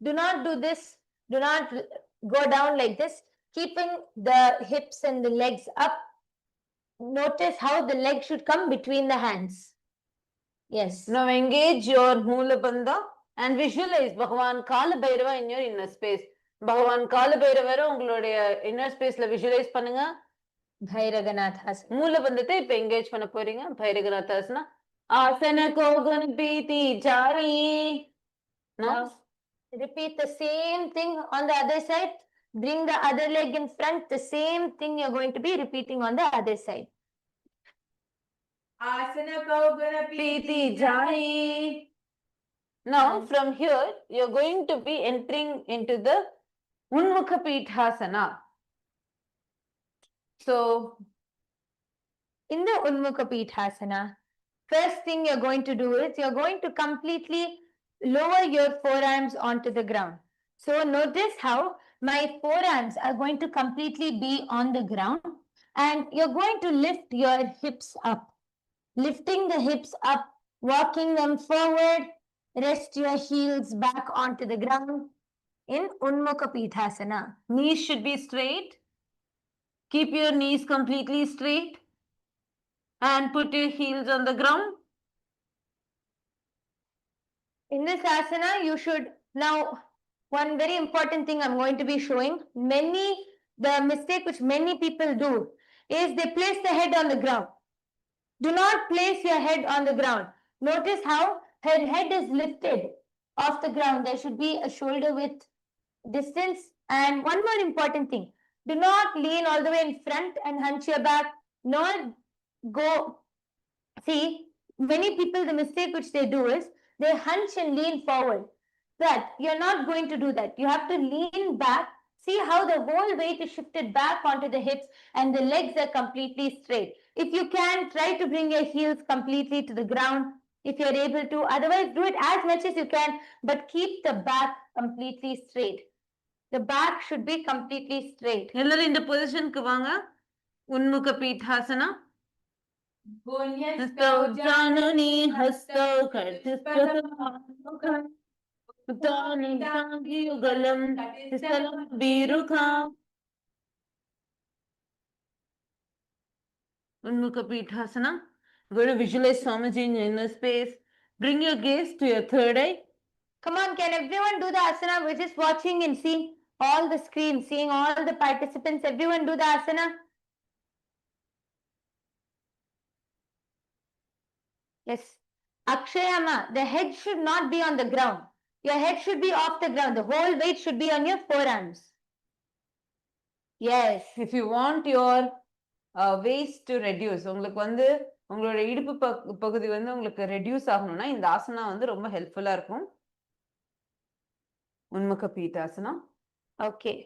S1: Do not do this. Do not go down like this. Keeping the hips and the legs up. Notice how the leg should come between the hands. Yes.
S2: Now engage your Mula Bandha and visualize Bhagavan Kala Bhairava in your inner space. Bhagavan Kala Bhairava உங்களுடைய inner spaceல visualize பண்ணுங்க.
S1: Bhairaganathasana.
S2: மூல பந்தத்தை இப்ப engage பண்ண போறீங்க. பைரகநாதாசனா. ஆசன கோகன் பீதி zari.
S1: Now repeat the same thing on the other side. Bring the other leg in front. The same thing you're going to be repeating on the other side.
S4: asana kaugana
S2: Piti jai. Now from here you're going to be entering into the Unmukha Pithasana. So
S1: in the Unmukha Pithasana, first thing you're going to do is you're going to completely lower your forearms onto the ground. So notice how my forearms are going to completely be on the ground and you're going to lift your hips up. Lifting the hips up, walking them forward, rest your heels back onto the ground in Unmukha Pithasana.
S2: knees should be straight. Keep your knees completely straight and put your heels on the ground.
S1: In this asana, you should now, one very important thing I'm going to be showing, the mistake which many people do is they place the head on the ground. Do not place your head on the ground. Notice how her head is lifted off the ground. There should be a shoulder width distance. And one more important thing, do not lean all the way in front and hunch your back, nor go. See, many people, the mistake which they do is they hunch and lean forward. But you're not going to do that. You have to lean back. See how the whole weight is shifted back onto the hips and the legs are completely straight. If you can, try to bring your heels completely to the ground if you're able to. Otherwise, do it as much as you can, but keep the back completely straight. The back should be completely straight.
S2: எல்லாரும் இந்த பொசிஷனுக்கு வாங்க. Unmukha Pithasana. Hastau janani hastau kartispatam Utani tangi ugalam Tistalam birukha. Unmukha Pithasana. Go to visualize Swamiji in your inner space. Bring your gaze to your third eye.
S5: Come on, can everyone do the asana? We're just watching and seeing all the screens, seeing all the participants. Everyone do the asana. Yes. Akshayama, the head should not be on the ground. Your head should be off the ground. The whole weight should be on your forearms. Yes.
S2: If you want your waist to reduce, உங்களுக்கு வந்து உங்களோட இடுப்பு பகுதி வந்து உங்களுக்கு reduce ஆகணும்னா இந்த ஆசனா வந்து ரொம்ப ஹெல்ப்ஃபுல்லா இருக்கும். உன்முக பீட்டாசனா.
S5: Okay.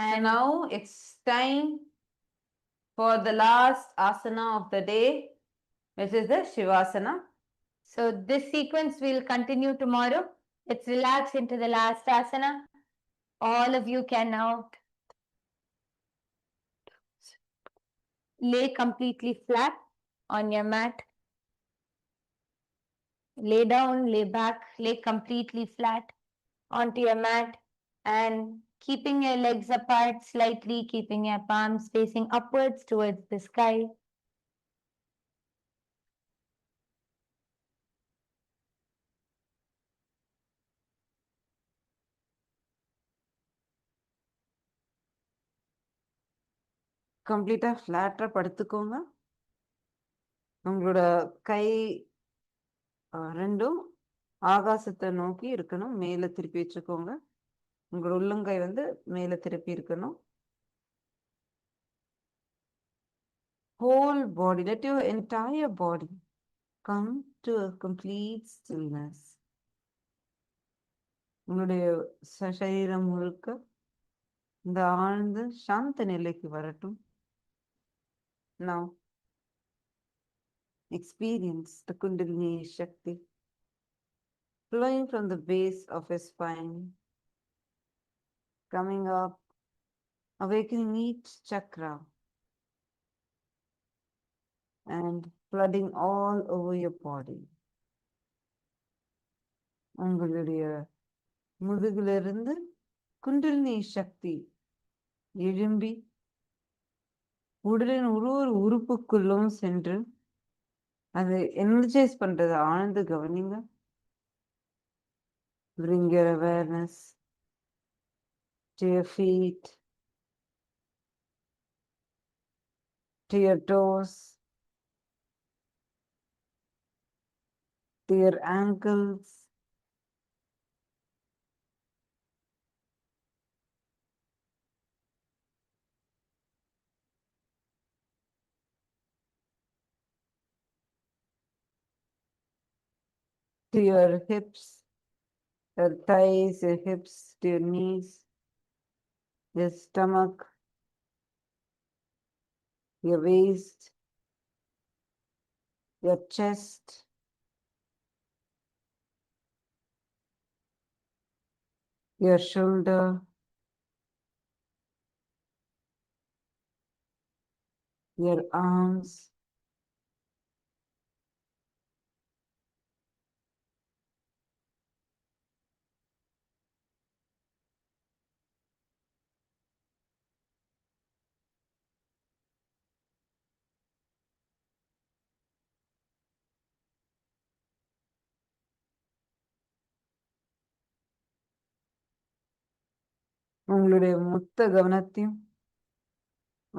S2: And so now it's time for the last asana of the day, which is the Shivasana.
S5: So this sequence will continue tomorrow. Let's relax into the last asana. All of you can now lay completely flat on your mat. Lay down, lay back, lay completely flat onto your mat and keeping your legs apart slightly, keeping your palms facing upwards towards the sky.
S2: கம்ப்ளீட்டா ஃப்ளாட்டா படுத்துக்கோங்க. உங்களோட கை ரெண்டும் ஆகாசத்தை நோக்கி இருக்கணும். மேல திருப்பி வச்சுக்கோங்க. உங்களோட உள்ளங்கை வந்து மேல திருப்பி இருக்கணும். Whole body, let your entire body come to a complete stillness. உங்களுடைய சரீரம் முழுக்க இந்த ஆழ்ந்த சாந்த நிலைக்கு வரட்டும். Now experience the Kundalini Shakti flowing from the base of your spine, coming up, awakening each chakra and flooding all over your body. உங்களுடைய முதுகிலிருந்து குண்டலினி சக்தி எழும்பி உடலின் ஒரு உறுப்புக்குள்ளும் சென்று அதை எனர்ஜைஸ் பண்றதை ஆழ்ந்து கவனிங்க. Bring your awareness to your feet, to your toes, to your ankles, to your hips, your thighs, your hips, to your knees, your stomach, your waist, your chest, your shoulder, your arms, உங்களுடைய மொத்த கவனத்தையும்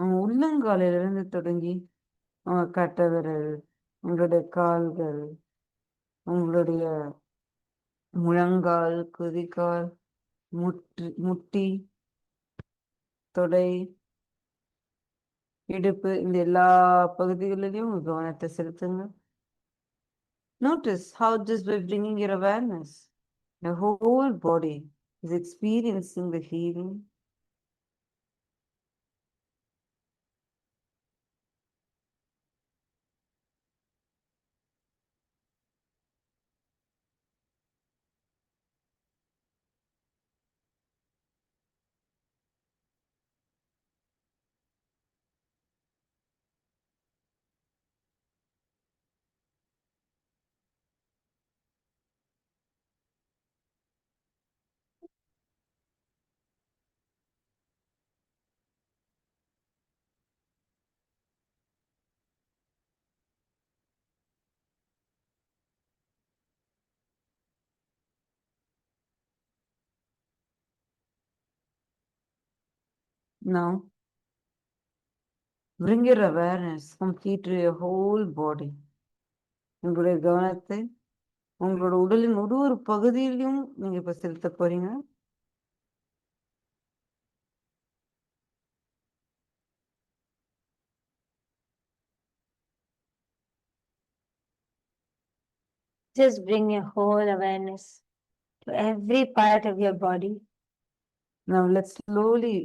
S2: உங்க உள்ளங்காலிலிருந்து தொடங்கி உங்க கட்டை விரல், உங்களுடைய கால்கள், உங்களுடைய முழங்கால், குதிகால், முட்டி, தொடை, இடுப்பு, இந்த எல்லா பகுதிகளிலும் உங்க கவனத்தை செலுத்துங்க. Notice how just by bringing your awareness, the whole body is experiencing the healing. Now, bring your awareness complete to your whole body. உங்களுடைய கவனத்தை உங்களோட உடலின் ஒரு பகுதியிலும் நீங்க இப்ப செலுத்த போறீங்க.
S3: Just bring your whole awareness to every part of your body.
S2: Now let's slowly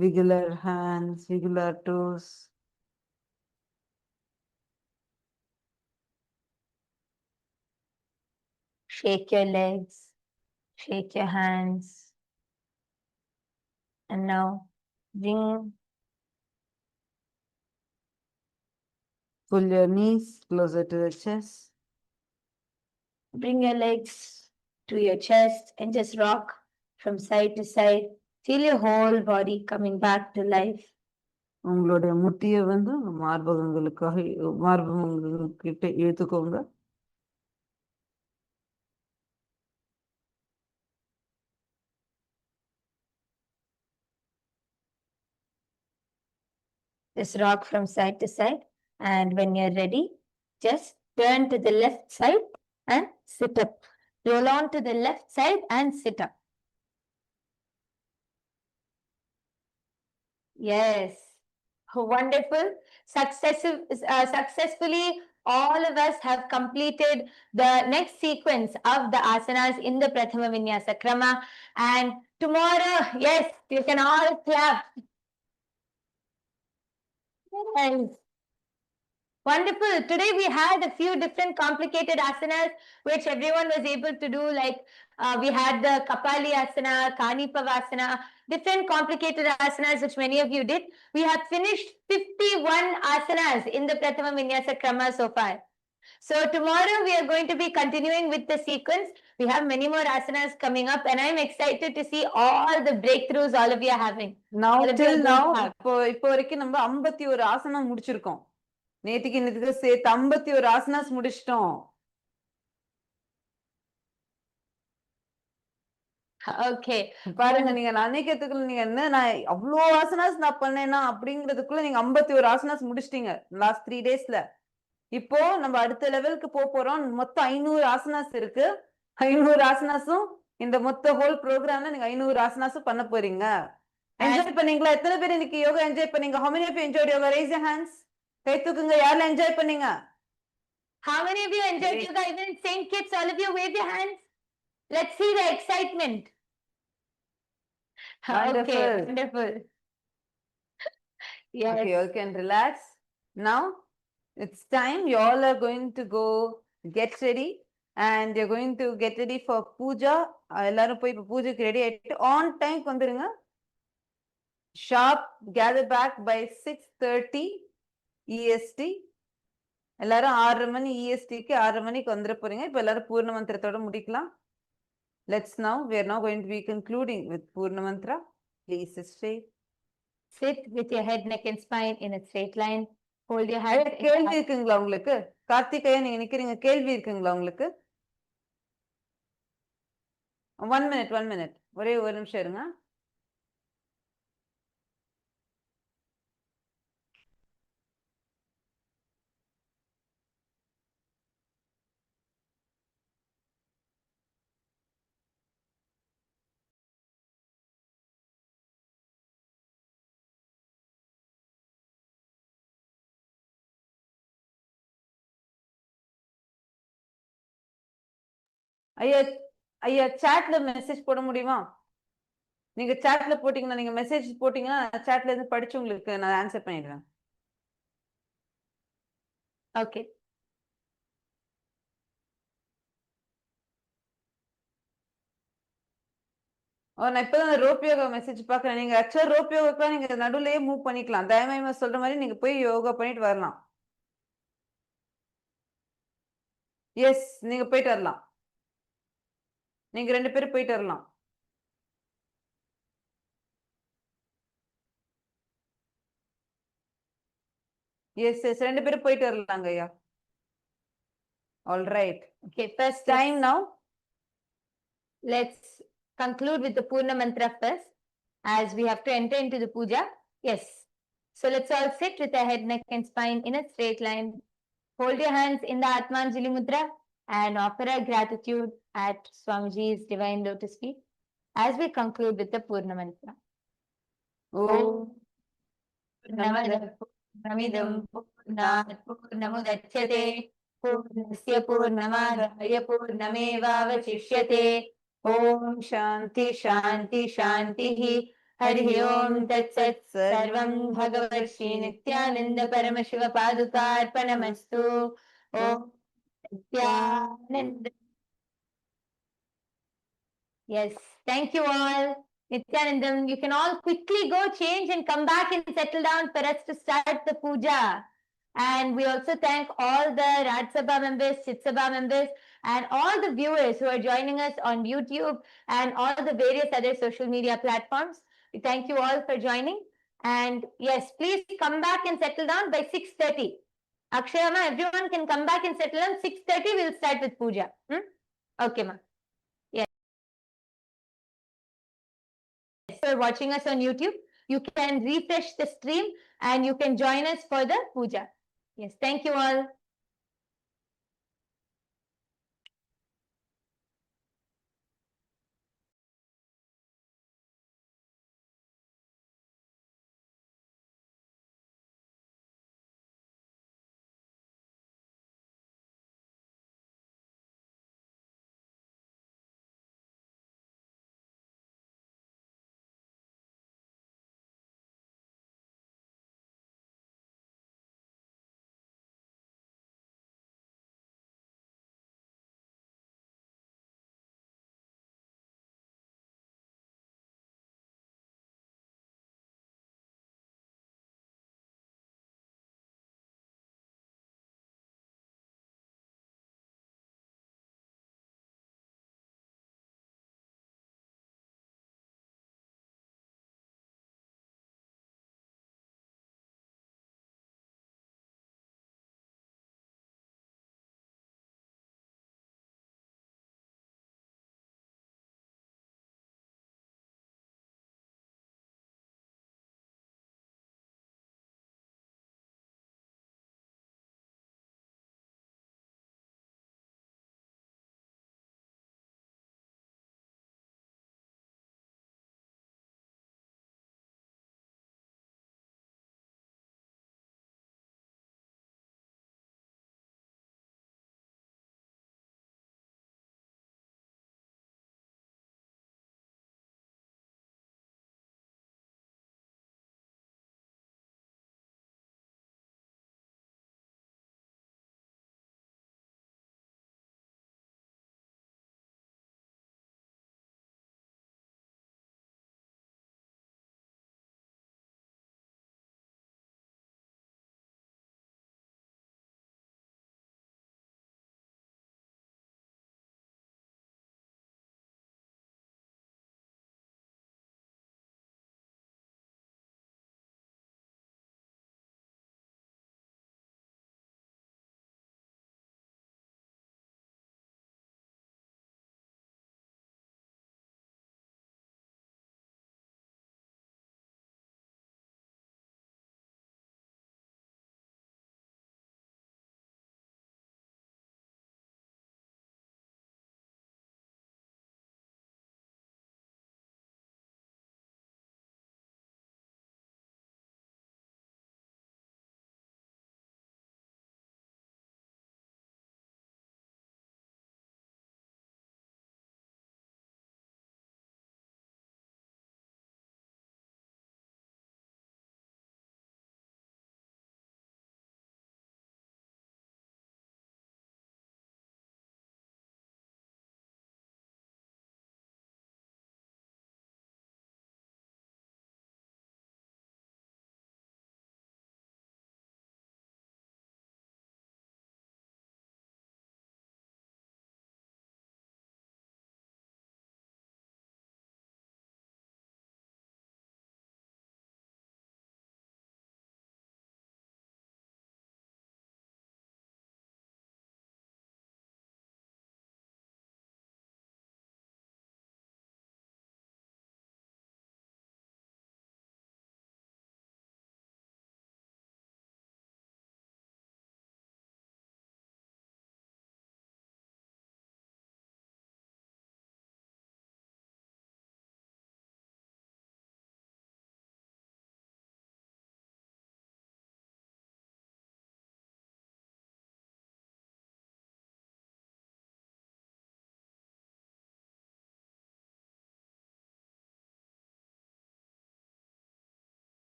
S2: wiggle our hands, wiggle our toes.
S3: Shake your legs, shake your hands. And now
S2: Pull your knees closer to the chest.
S3: bring your legs to your chest and just rock from side to side. Feel your whole body coming back to life.
S2: உங்களுடைய முட்டியை வந்து மார்பகங்களுக்கிட்ட இழுத்துக்கோங்க.
S3: Just rock from side to side. And when you're ready, just turn to the left side and sit up. Roll on to the left side and sit up. Yes. Wonderful. Successfully, all of us have completed the next sequence of the asanas in the Prathama Vinyasa Krama. And tomorrow, yes, you can all clap. Yes. Wonderful. Today we had a few different complicated asanas which everyone was able to do. Like we had the Kapali asana, Kanipavasana, different complicated asanas which many of you did. We have finished 51 asanas in the Prathama Vinyasa Krama so far. So tomorrow we are going to be continuing with the sequence. We have many more asanas coming up and I'm excited to see all the breakthroughs all of you are having.
S2: Now
S3: All of you
S2: till
S3: are going to
S2: now
S3: have.
S2: இப்போ வரைக்கும் நம்ம 51 ஆசனம் முடிச்சிருக்கோம். நேத்திக்கு இன்னத்துக்கு சேர்த்து 51 ஆசனாஸ் முடிச்சிட்டோம்.
S3: Okay.
S2: பாருங்க, நீங்க நினைக்கிறதுக்குள்ள நீங்க என்ன நான் அவ்வளோ ஆசனாஸ் நான் பண்ணேன்னா அப்படிங்கிறதுக்குள்ள நீங்க 51 ஆசனாஸ் முடிச்சிட்டீங்க லாஸ்ட் 3 டேஸ்ல. இப்போ நம்ம அடுத்த லெவலுக்கு போறோம். மொத்தம் 500 ஆசனாஸ் இருக்கு. 500 ஆசனாஸும் இந்த மொத்த ஹோல் ப்ரோக்ராம்ல நீங்க 500 ஆசனாஸும் பண்ண போறீங்க. என்ஜாய் பண்ணீங்களா? எத்தனை பேர் இன்னைக்கு யோகா என்ஜாய் பண்ணீங்க? How many of you enjoyed yoga? Raise your hands. கை தூக்குங்க. யாரெல்லாம் என்ஜாய் பண்ணீங்க?
S3: How many of you enjoyed yoga? Even in Saint Kitts, all of you wave your hands. Let's see the excitement.
S2: Wonderful.
S3: Okay, wonderful. Yes.
S2: Okay, you all can relax. Now it's time. You all are going to go get ready and you're going to get ready for puja. எல்லாரும் போய் இப்ப பூஜைக்கு ready ஆயிட்டு on time வந்துருங்க. Sharp gather back by 6:30 EST. எல்லாரும் 6:30 மணி ESTக்கு 6:30 மணிக்கு வந்துட போறீங்க. இப்ப எல்லாரும் பூர்ண மந்திரத்தோட முடிக்கலாம். we are now going to be concluding with Purna Mantra. Please sit straight.
S3: Sit with your head, neck and spine in a straight line. Hold your hands.
S2: கேள்வி இருக்குங்களா உங்களுக்கு? கார்த்திகேயா நீங்க நிக்கிறீங்க, கேள்வி இருக்குங்களா உங்களுக்கு? 1 minute ஒரே ஒரு நிமிஷம் இருங்க. ஐயா சாட்ல மெசேஜ் போட முடியுமா? நீங்க சாட்ல போட்டீங்கன்னா, நீங்க மெசேஜ் போட்டீங்கன்னா சாட்ல இருந்து படிச்சு உங்களுக்கு நான் ஆன்சர் பண்ணிடுவேன்.
S3: Okay.
S2: நான் இப்பதான் ரோப் யோகா மெசேஜ் பாக்குறேன். நீங்க ஆக்சுவலா ரோப் யோகாக்கெல்லாம் நீங்க நடுவுலயே மூவ் பண்ணிக்கலாம். தயமயமா சொல்ற மாதிரி நீங்க போய் யோகா பண்ணிட்டு வரலாம். எஸ், நீங்க போயிட்டு வரலாம். நீங்க 2 பேரும் போயிட்டு வரலாம். எஸ் 2 பேரும் போயிட்டு வரலாங்க ஐயா. All right.
S3: Okay, first
S2: Time now.
S3: Let's conclude with the Purna Mantra first.
S5: as we have to enter into the puja. Yes. So let's all sit with our head, neck and spine in a straight line. Hold your hands in the Atmanjali Mudra and offer our gratitude at Swamiji's divine lotus feet as we conclude with the Purna Mantra. Om Namah Namidam Purnat Purnamudachyate Purnasya Purnamadaya Purnamevavashishyate. Om Shanti Shanti Shanti Hari Om Tat Sat Sarvam Bhagavat Shri Nithyananda Paramashiva Padukarpanamastu. Om Nithyananda. Yes, thank you all. Nithyanandam, you can all quickly go change and come back and settle down for us to start the puja. And we also thank all the Raj Sabha members, Chit Sabha members, and all the viewers who are joining us on YouTube and all the various other social media platforms. We thank you all for joining. And yes, please come back and settle down by 6:30. Akshaya, everyone can come back and settle down. 6:30, we'll start with puja. Okay, ma. For watching us on YouTube, you can refresh the stream and you can join us for the puja. Yes, thank you all.